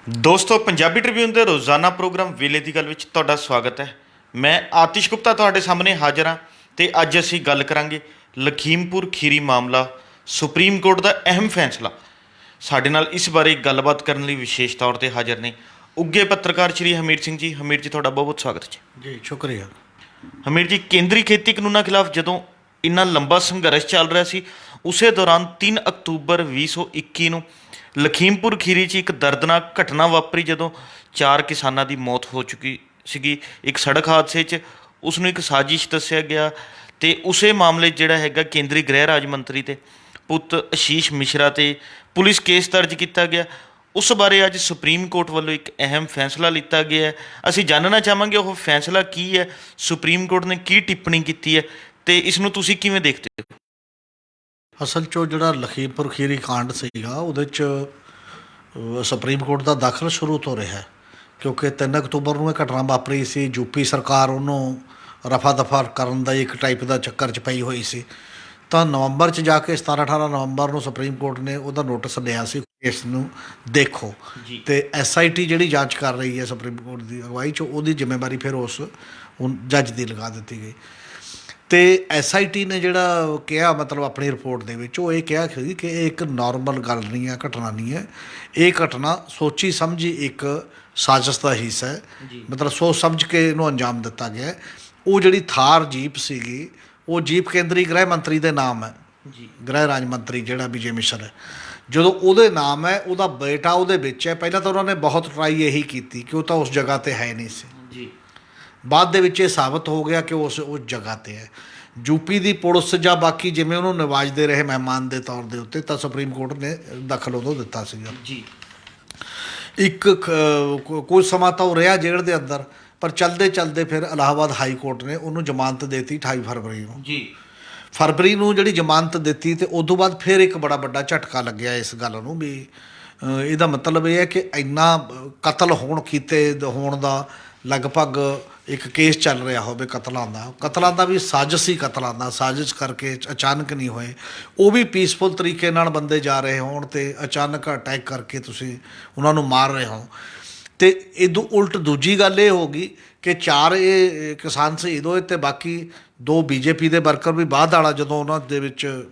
ਦੋਸਤੋ ਪੰਜਾਬੀ ਟ੍ਰਿਬਿਊਨ ਦੇ ਰੋਜ਼ਾਨਾ ਪ੍ਰੋਗਰਾਮ ਵੇਲੇ ਦੀ ਗੱਲ ਵਿੱਚ ਤੁਹਾਡਾ ਸਵਾਗਤ ਹੈ। ਮੈਂ ਆਤਿਸ਼ ਗੁਪਤਾ ਤੁਹਾਡੇ ਸਾਹਮਣੇ ਹਾਜ਼ਰ ਹਾਂ ਤੇ ਅੱਜ ਅਸੀਂ ਗੱਲ ਕਰਾਂਗੇ ਲਖੀਮਪੁਰ ਖੀਰੀ ਮਾਮਲਾ, ਸੁਪਰੀਮ ਕੋਰਟ ਦਾ ਅਹਿਮ ਫੈਸਲਾ। ਸਾਡੇ ਨਾਲ ਇਸ ਬਾਰੇ ਗੱਲਬਾਤ ਕਰਨ ਲਈ ਵਿਸ਼ੇਸ਼ ਤੌਰ ਤੇ ਹਾਜ਼ਰ ਨੇ ਉੱਘੇ ਪੱਤਰਕਾਰ ਸ਼੍ਰੀ ਹਮੀਰ ਸਿੰਘ ਜੀ। ਹਮੀਰ ਜੀ, ਤੁਹਾਡਾ ਬਹੁਤ ਬਹੁਤ ਸਵਾਗਤ ਜੀ। ਜੀ ਸ਼ੁਕਰੀਆ। ਹਮੀਰ ਜੀ, ਕੇਂਦਰੀ ਖੇਤੀ ਕਾਨੂੰਨਾਂ ਖਿਲਾਫ ਜਦੋਂ ਇੰਨਾ ਲੰਬਾ ਸੰਘਰਸ਼ ਚੱਲ ਰਿਹਾ ਸੀ, ਉਸੇ ਦੌਰਾਨ 3 ਅਕਤੂਬਰ 2021 ਨੂੰ ਲਖੀਮਪੁਰ ਖੀਰੀ 'ਚ ਇੱਕ ਦਰਦਨਾਕ ਘਟਨਾ ਵਾਪਰੀ ਜਦੋਂ 4 ਕਿਸਾਨਾਂ ਦੀ ਮੌਤ ਹੋ ਚੁੱਕੀ ਸੀਗੀ ਇੱਕ ਸੜਕ ਹਾਦਸੇ 'ਚ। ਉਸ ਨੂੰ ਇੱਕ ਸਾਜ਼ਿਸ਼ ਦੱਸਿਆ ਗਿਆ ਤੇ ਉਸੇ ਮਾਮਲੇ 'ਚ ਜਿਹੜਾ ਹੈਗਾ ਕੇਂਦਰੀ ਗ੍ਰਹਿ ਰਾਜ ਮੰਤਰੀ ਤੇ ਪੁੱਤ ਆਸ਼ੀਸ਼ ਮਿਸ਼ਰਾ ਤੇ ਪੁਲਿਸ ਕੇਸ ਦਰਜ ਕੀਤਾ ਗਿਆ। ਉਸ ਬਾਰੇ ਅੱਜ ਸੁਪਰੀਮ ਕੋਰਟ ਵੱਲੋਂ ਇੱਕ ਅਹਿਮ ਫੈਸਲਾ ਲਿੱਤਾ ਗਿਆ ਹੈ। ਅਸੀਂ ਜਾਣਨਾ ਚਾਹਾਂਗੇ ਉਹ ਫੈਸਲਾ ਕੀ ਹੈ, ਸੁਪਰੀਮ ਕੋਰਟ ਨੇ ਕੀ ਟਿੱਪਣੀ ਕੀਤੀ ਹੈ ਤੇ ਇਸ ਨੂੰ ਤੁਸੀਂ ਕਿਵੇਂ ਦੇਖਦੇ ਹੋ? ਅਸਲ 'ਚੋਂ ਜਿਹੜਾ ਲਖੀਮਪੁਰ ਖੀਰੀ ਕਾਂਡ ਸੀਗਾ ਉਹਦੇ 'ਚ ਸੁਪਰੀਮ ਕੋਰਟ ਦਾ ਦਾਖਲ ਸ਼ੁਰੂ ਤੋਂ ਰਿਹਾ, ਕਿਉਂਕਿ 3 ਅਕਤੂਬਰ ਨੂੰ ਇਹ ਘਟਨਾ ਵਾਪਰੀ ਸੀ। ਯੂਪੀ ਸਰਕਾਰ ਉਹਨੂੰ ਰਫਾ ਦਫਾ ਕਰਨ ਦਾ ਇੱਕ ਟਾਈਪ ਦਾ ਚੱਕਰ 'ਚ ਪਈ ਹੋਈ ਸੀ। ਤਾਂ ਨਵੰਬਰ 'ਚ ਜਾ ਕੇ 17-18 ਨਵੰਬਰ ਨੂੰ ਸੁਪਰੀਮ ਕੋਰਟ ਨੇ ਉਹਦਾ ਨੋਟਿਸ ਲਿਆ ਸੀ, ਇਸ ਨੂੰ ਦੇਖੋ। ਅਤੇ SIT ਜਿਹੜੀ ਜਾਂਚ ਕਰ ਰਹੀ ਹੈ ਸੁਪਰੀਮ ਕੋਰਟ ਦੀ ਅਗਵਾਈ 'ਚ, ਉਹਦੀ ਜ਼ਿੰਮੇਵਾਰੀ ਫਿਰ ਉਸ ਜੱਜ ਦੀ ਲਗਾ ਦਿੱਤੀ ਗਈ। ਅਤੇ SIT ਨੇ ਜਿਹੜਾ ਕਿਹਾ, ਮਤਲਬ ਆਪਣੀ ਰਿਪੋਰਟ ਦੇ ਵਿੱਚ ਉਹ ਇਹ ਕਿਹਾ ਸੀ ਕਿ ਇਹ ਇੱਕ ਨੋਰਮਲ ਗੱਲ ਨਹੀਂ ਹੈ, ਘਟਨਾ ਨਹੀਂ ਹੈ। ਇਹ ਘਟਨਾ ਸੋਚੀ ਸਮਝੀ ਇੱਕ ਸਾਜ਼ਿਸ਼ ਦਾ ਹਿੱਸਾ ਹੈ, ਮਤਲਬ ਸੋਚ ਸਮਝ ਕੇ ਇਹਨੂੰ ਅੰਜਾਮ ਦਿੱਤਾ ਗਿਆ। ਉਹ ਜਿਹੜੀ ਥਾਰ ਜੀਪ ਸੀਗੀ, ਉਹ ਜੀਪ ਕੇਂਦਰੀ ਗ੍ਰਹਿ ਮੰਤਰੀ ਦੇ ਨਾਮ ਹੈ, ਗ੍ਰਹਿ ਰਾਜ ਮੰਤਰੀ ਜਿਹੜਾ ਵਿਜੇ ਮਿਸ਼ਰ ਹੈ। ਜਦੋਂ ਉਹਦੇ ਨਾਮ ਹੈ, ਉਹਦਾ ਬੇਟਾ ਉਹਦੇ ਵਿੱਚ ਹੈ। ਪਹਿਲਾਂ ਤਾਂ ਉਹਨਾਂ ਨੇ ਬਹੁਤ ਟਰਾਈ ਇਹੀ ਕੀਤੀ ਕਿ ਉਹ ਤਾਂ ਉਸ ਜਗ੍ਹਾ 'ਤੇ ਹੈ ਨਹੀਂ ਸੀ। ਬਾਅਦ ਦੇ ਵਿੱਚ ਇਹ ਸਾਬਤ ਹੋ ਗਿਆ ਕਿ ਉਸ ਜਗ੍ਹਾ 'ਤੇ ਹੈ। ਯੂਪੀ ਦੀ ਪੁਲਿਸ ਜਾਂ ਬਾਕੀ ਜਿਵੇਂ ਉਹਨੂੰ ਨਿਵਾਜਦੇ ਰਹੇ ਮਹਿਮਾਨ ਦੇ ਤੌਰ ਦੇ ਉੱਤੇ, ਤਾਂ ਸੁਪਰੀਮ ਕੋਰਟ ਨੇ ਦਖਲ ਉਦੋਂ ਦਿੱਤਾ ਸੀਗਾ। ਇੱਕ ਕੁਝ ਸਮਾਂ ਤਾਂ ਉਹ ਰਿਹਾ ਜੇਲ੍ਹ ਦੇ ਅੰਦਰ, ਪਰ ਚਲਦੇ ਚਲਦੇ ਫਿਰ ਇਲਾਹਾਬਾਦ ਹਾਈ ਕੋਰਟ ਨੇ ਉਹਨੂੰ ਜ਼ਮਾਨਤ ਦਿੱਤੀ 28 ਫਰਵਰੀ ਨੂੰ। ਫਰਵਰੀ ਨੂੰ ਜਿਹੜੀ ਜ਼ਮਾਨਤ ਦਿੱਤੀ, ਅਤੇ ਉਦੋਂ ਬਾਅਦ ਫਿਰ ਇੱਕ ਬੜਾ ਵੱਡਾ ਝਟਕਾ ਲੱਗਿਆ ਇਸ ਗੱਲ ਨੂੰ ਵੀ ਇਹਦਾ ਮਤਲਬ ਇਹ ਹੈ ਕਿ ਇੰਨਾ ਕਤਲ ਹੋਣ ਦਾ ਲਗਭਗ ਇੱਕ ਕੇਸ ਚੱਲ ਰਿਹਾ ਹੋਵੇ ਕਤਲਾਂ ਦਾ ਵੀ ਸਾਜ਼ਿਸ਼ੀ ਕਤਲਾਂ ਦਾ, ਸਾਜ਼ਿਸ਼ ਕਰਕੇ ਅਚਾਨਕ ਨਹੀਂ ਹੋਏ, ਉਹ ਵੀ ਪੀਸਫੁਲ ਤਰੀਕੇ ਨਾਲ ਬੰਦੇ ਜਾ ਰਹੇ ਹੋਣ ਅਤੇ ਅਚਾਨਕ ਅਟੈਕ ਕਰਕੇ ਤੁਸੀਂ ਉਹਨਾਂ ਨੂੰ ਮਾਰ ਰਹੇ ਹੋ। ਅਤੇ ਇਦੋਂ ਉਲਟ ਦੂਜੀ ਗੱਲ ਇਹ ਹੋ ਗਈ ਕਿ 4 ਇਹ ਕਿਸਾਨ ਸ਼ਹੀਦ ਹੋਏ ਅਤੇ ਬਾਕੀ 2 BJP ਦੇ ਵਰਕਰ ਵੀ ਬਾਅਦ ਵਾਲਾ, ਜਦੋਂ ਉਹਨਾਂ ਦੇ ਵਿੱਚ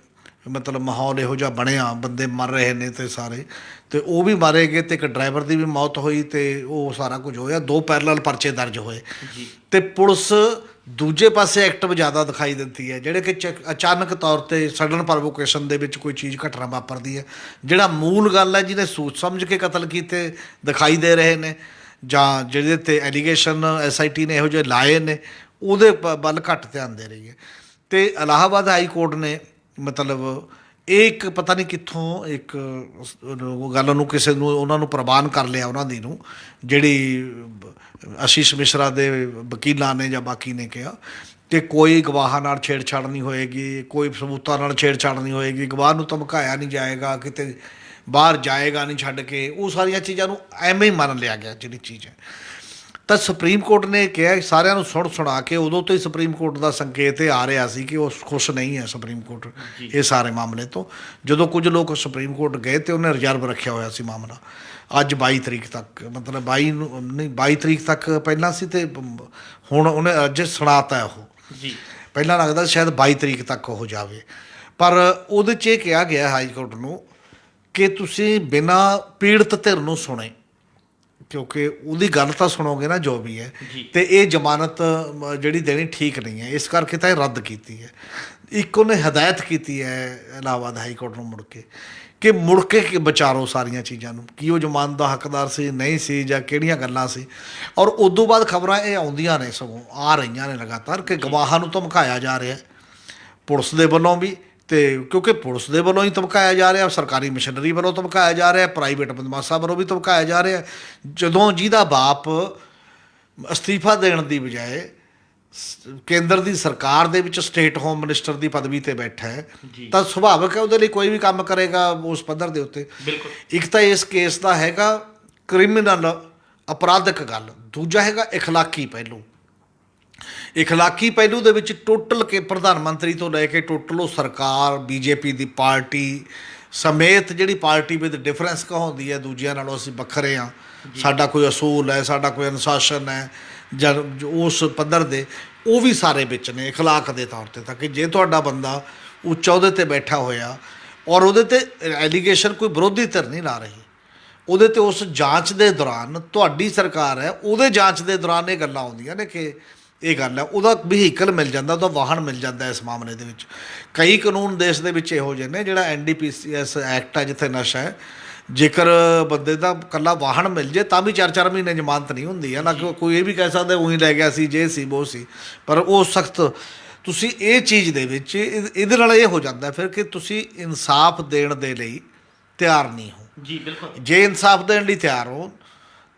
ਮਤਲਬ ਮਾਹੌਲ ਇਹੋ ਜਿਹਾ ਬਣਿਆ, ਬੰਦੇ ਮਰ ਰਹੇ ਨੇ ਅਤੇ ਸਾਰੇ, ਅਤੇ ਉਹ ਵੀ ਮਾਰੇ ਗਏ ਅਤੇ ਇੱਕ ਡਰਾਈਵਰ ਦੀ ਵੀ ਮੌਤ ਹੋਈ ਅਤੇ ਉਹ ਸਾਰਾ ਕੁਝ ਹੋਇਆ। 2 ਪੈਰਲਲ ਪਰਚੇ ਦਰਜ ਹੋਏ ਅਤੇ ਪੁਲਿਸ ਦੂਜੇ ਪਾਸੇ ਐਕਟਿਵ ਜ਼ਿਆਦਾ ਦਿਖਾਈ ਦਿੰਦੀ ਹੈ, ਜਿਹੜੇ ਕਿ ਅਚਾਨਕ ਤੌਰ 'ਤੇ ਸਡਨ ਪ੍ਰਵੋਕੇਸ਼ਨ ਦੇ ਵਿੱਚ ਕੋਈ ਚੀਜ਼ ਘਟਨਾ ਵਾਪਰਦੀ ਹੈ। ਜਿਹੜਾ ਮੂਲ ਗੱਲ ਹੈ, ਜਿਹਨੇ ਸੋਚ ਸਮਝ ਕੇ ਕਤਲ ਕੀਤੇ ਦਿਖਾਈ ਦੇ ਰਹੇ ਨੇ, ਜਾਂ ਜਿਹਦੇ 'ਤੇ ਐਲੀਗੇਸ਼ਨ SIT ਨੇ ਇਹੋ ਜਿਹੇ ਲਾਏ ਨੇ, ਉਹਦੇ ਵੱਲ ਘੱਟ ਧਿਆਨ ਦੇ ਰਹੀ ਹੈ। ਅਤੇ ਇਲਾਹਾਬਾਦ ਹਾਈ ਕੋਰਟ ਨੇ ਮਤਲਬ ਇਹ ਇੱਕ ਪਤਾ ਨਹੀਂ ਕਿੱਥੋਂ ਇੱਕ ਗੱਲ ਨੂੰ ਕਿਸੇ ਨੂੰ ਉਹਨਾਂ ਨੂੰ ਪ੍ਰਵਾਨ ਕਰ ਲਿਆ, ਉਹਨਾਂ ਦੀ ਨੂੰ ਜਿਹੜੀ ਆਸ਼ੀਸ਼ ਮਿਸ਼ਰਾ ਦੇ ਵਕੀਲਾਂ ਨੇ ਜਾਂ ਬਾਕੀ ਨੇ ਕਿਹਾ ਕਿ ਕੋਈ ਗਵਾਹਾਂ ਨਾਲ ਛੇੜਛਾੜ ਨਹੀਂ ਹੋਏਗੀ, ਕੋਈ ਸਬੂਤਾਂ ਨਾਲ ਛੇੜਛਾੜ ਨਹੀਂ ਹੋਏਗੀ, ਗਵਾਹ ਨੂੰ ਧਮਕਾਇਆ ਨਹੀਂ ਜਾਏਗਾ, ਕਿਤੇ ਬਾਹਰ ਜਾਏਗਾ ਨਹੀਂ ਛੱਡ ਕੇ, ਉਹ ਸਾਰੀਆਂ ਚੀਜ਼ਾਂ ਨੂੰ ਐਵੇਂ ਹੀ ਮੰਨ ਲਿਆ ਗਿਆ ਜਿਹੜੀ ਚੀਜ਼ ਹੈ। ਤਾਂ ਸੁਪਰੀਮ ਕੋਰਟ ਨੇ ਕਿਹਾ, ਸਾਰਿਆਂ ਨੂੰ ਸੁਣਾ ਕੇ ਉਦੋਂ ਤੋਂ ਹੀ ਸੁਪਰੀਮ ਕੋਰਟ ਦਾ ਸੰਕੇਤ ਇਹ ਆ ਰਿਹਾ ਸੀ ਕਿ ਉਹ ਖੁਸ਼ ਨਹੀਂ ਹੈ ਸੁਪਰੀਮ ਕੋਰਟ ਇਹ ਸਾਰੇ ਮਾਮਲੇ ਤੋਂ। ਜਦੋਂ ਕੁਝ ਲੋਕ ਸੁਪਰੀਮ ਕੋਰਟ ਗਏ ਅਤੇ ਉਹਨੇ ਰਿਜ਼ਰਵ ਰੱਖਿਆ ਹੋਇਆ ਸੀ ਮਾਮਲਾ ਅੱਜ 22 ਤਰੀਕ ਤੱਕ, ਮਤਲਬ 22 ਤਰੀਕ ਤੱਕ ਪਹਿਲਾਂ ਸੀ, ਅਤੇ ਹੁਣ ਉਹਨੇ ਅੱਜ ਸੁਣਾਤਾ ਉਹ। ਪਹਿਲਾਂ ਲੱਗਦਾ ਸ਼ਾਇਦ 22 ਤਰੀਕ ਤੱਕ ਉਹ ਜਾਵੇ, ਪਰ ਉਹਦੇ 'ਚ ਇਹ ਕਿਹਾ ਗਿਆ ਹਾਈ ਕੋਰਟ ਨੂੰ ਕਿ ਤੁਸੀਂ ਬਿਨਾਂ ਪੀੜਤ ਧਿਰ ਨੂੰ ਸੁਣੇ, ਕਿਉਂਕਿ ਉਹਦੀ ਗੱਲ ਤਾਂ ਸੁਣੋਗੇ ਨਾ ਜੋ ਵੀ ਹੈ, ਅਤੇ ਇਹ ਜ਼ਮਾਨਤ ਜਿਹੜੀ ਦੇਣੀ ਠੀਕ ਨਹੀਂ ਹੈ, ਇਸ ਕਰਕੇ ਤਾਂ ਇਹ ਰੱਦ ਕੀਤੀ ਹੈ। ਇੱਕ ਉਹਨੇ ਹਦਾਇਤ ਕੀਤੀ ਹੈ ਇਲਾਹਾਬਾਦ ਹਾਈ ਕੋਰਟ ਨੂੰ ਮੁੜ ਕੇ ਵਿਚਾਰੋ ਸਾਰੀਆਂ ਚੀਜ਼ਾਂ ਨੂੰ, ਕਿ ਉਹ ਜ਼ਮਾਨਤ ਦਾ ਹੱਕਦਾਰ ਸੀ ਨਹੀਂ ਸੀ, ਜਾਂ ਕਿਹੜੀਆਂ ਗੱਲਾਂ ਸੀ। ਔਰ ਉਦੋਂ ਬਾਅਦ ਖਬਰਾਂ ਇਹ ਆਉਂਦੀਆਂ ਨੇ, ਸਗੋਂ ਆ ਰਹੀਆਂ ਨੇ ਲਗਾਤਾਰ, ਕਿ ਗਵਾਹਾਂ ਨੂੰ ਧਮਕਾਇਆ ਜਾ ਰਿਹਾ ਪੁਲਿਸ ਦੇ ਵੱਲੋਂ ਵੀ, ਅਤੇ ਕਿਉਂਕਿ ਪੁਲਿਸ ਦੇ ਵੱਲੋਂ ਹੀ ਧਮਕਾਇਆ ਜਾ ਰਿਹਾ, ਸਰਕਾਰੀ ਮਸ਼ੀਨਰੀ ਵੱਲੋਂ ਧਮਕਾਇਆ ਜਾ ਰਿਹਾ, ਪ੍ਰਾਈਵੇਟ ਬਦਮਾਸ਼ਾਂ ਵੱਲੋਂ ਵੀ ਧਮਕਾਇਆ ਜਾ ਰਿਹਾ। ਜਦੋਂ ਜਿਹਦਾ ਬਾਪ ਅਸਤੀਫਾ ਦੇਣ ਦੀ ਬਜਾਏ ਕੇਂਦਰ ਦੀ ਸਰਕਾਰ ਦੇ ਵਿੱਚ ਸਟੇਟ ਹੋਮ ਮਿਨਿਸਟਰ ਦੀ ਪਦਵੀ 'ਤੇ ਬੈਠਾ ਹੈ, ਤਾਂ ਸੁਭਾਵਿਕ ਹੈ ਉਹਦੇ ਲਈ ਕੋਈ ਵੀ ਕੰਮ ਕਰੇਗਾ ਉਸ ਪੱਧਰ ਦੇ ਉੱਤੇ। ਇੱਕ ਤਾਂ ਇਸ ਕੇਸ ਦਾ ਹੈਗਾ ਕ੍ਰਿਮੀਨਲ ਅਪਰਾਧਿਕ ਗੱਲ, ਦੂਜਾ ਹੈਗਾ ਇਖਲਾਕੀ ਪਹਿਲੂ। ਇਖਲਾਕੀ ਪਹਿਲੂ ਦੇ ਵਿੱਚ ਟੋਟਲ ਕੇ ਪ੍ਰਧਾਨ ਮੰਤਰੀ ਤੋਂ ਲੈ ਕੇ ਟੋਟਲ ਉਹ ਸਰਕਾਰ, BJP ਦੀ ਪਾਰਟੀ, ਸਮੇਤ ਜਿਹੜੀ ਪਾਰਟੀ ਵਿਦ ਡਿਫਰੈਂਸ ਕਹਾਉਂਦੀ ਹੈ ਦੂਜਿਆਂ ਨਾਲੋਂ ਅਸੀਂ ਵੱਖਰੇ ਹਾਂ, ਸਾਡਾ ਕੋਈ ਅਸੂਲ ਹੈ, ਸਾਡਾ ਕੋਈ ਅਨੁਸ਼ਾਸਨ ਹੈ ਜਾਂ ਉਸ ਪੱਧਰ ਦੇ, ਉਹ ਵੀ ਸਾਰੇ ਵਿੱਚ ਨੇ ਅਖਲਾਕ ਦੇ ਤੌਰ 'ਤੇ। ਤਾਂ ਕਿ ਜੇ ਤੁਹਾਡਾ ਬੰਦਾ ਉੱਚਾ ਅਹੁਦੇ 'ਤੇ ਬੈਠਾ ਹੋਇਆ ਔਰ ਉਹਦੇ 'ਤੇ ਐਲੀਗੇਸ਼ਨ ਕੋਈ ਵਿਰੋਧੀ ਧਿਰ ਨਹੀਂ ਲਾ ਰਹੀ, ਉਹਦੇ 'ਤੇ ਉਸ ਜਾਂਚ ਦੇ ਦੌਰਾਨ ਤੁਹਾਡੀ ਸਰਕਾਰ ਹੈ, ਉਹਦੇ ਜਾਂਚ ਦੇ ਦੌਰਾਨ ਇਹ ਗੱਲਾਂ ਆਉਂਦੀਆਂ ਨੇ ਕਿ ਇਹ ਗੱਲ ਹੈ, ਉਹਦਾ ਵਹੀਕਲ ਮਿਲ ਜਾਂਦਾ, ਉਹਦਾ ਵਾਹਨ ਮਿਲ ਜਾਂਦਾ। ਇਸ ਮਾਮਲੇ ਦੇ ਵਿੱਚ ਕਈ ਕਾਨੂੰਨ ਦੇਸ਼ ਦੇ ਵਿੱਚ ਇਹੋ ਜਿਹੇ ਨੇ, ਜਿਹੜਾ NDPS ਐਕਟ ਹੈ ਜਿੱਥੇ ਨਸ਼ਾ ਹੈ, ਜੇਕਰ ਬੰਦੇ ਦਾ ਇਕੱਲਾ ਵਾਹਨ ਮਿਲ ਜੇ ਤਾਂ ਵੀ 4-4 ਮਹੀਨੇ ਜ਼ਮਾਨਤ ਨਹੀਂ ਹੁੰਦੀ ਹੈ ਨਾ। ਕੋਈ ਇਹ ਵੀ ਕਹਿ ਸਕਦਾ ਉਹੀ ਲੈ ਗਿਆ ਸੀ, ਜੇ ਸੀ ਉਹ ਸੀ, ਪਰ ਉਹ ਸਖਤ ਤੁਸੀਂ ਇਹ ਚੀਜ਼ ਦੇ ਵਿੱਚ ਇਹਦੇ ਨਾਲ ਇਹ ਹੋ ਜਾਂਦਾ ਫਿਰ ਕਿ ਤੁਸੀਂ ਇਨਸਾਫ ਦੇਣ ਦੇ ਲਈ ਤਿਆਰ ਨਹੀਂ ਹੋ। ਜੀ ਬਿਲਕੁਲ। ਜੇ ਇਨਸਾਫ ਦੇਣ ਲਈ ਤਿਆਰ ਹੋ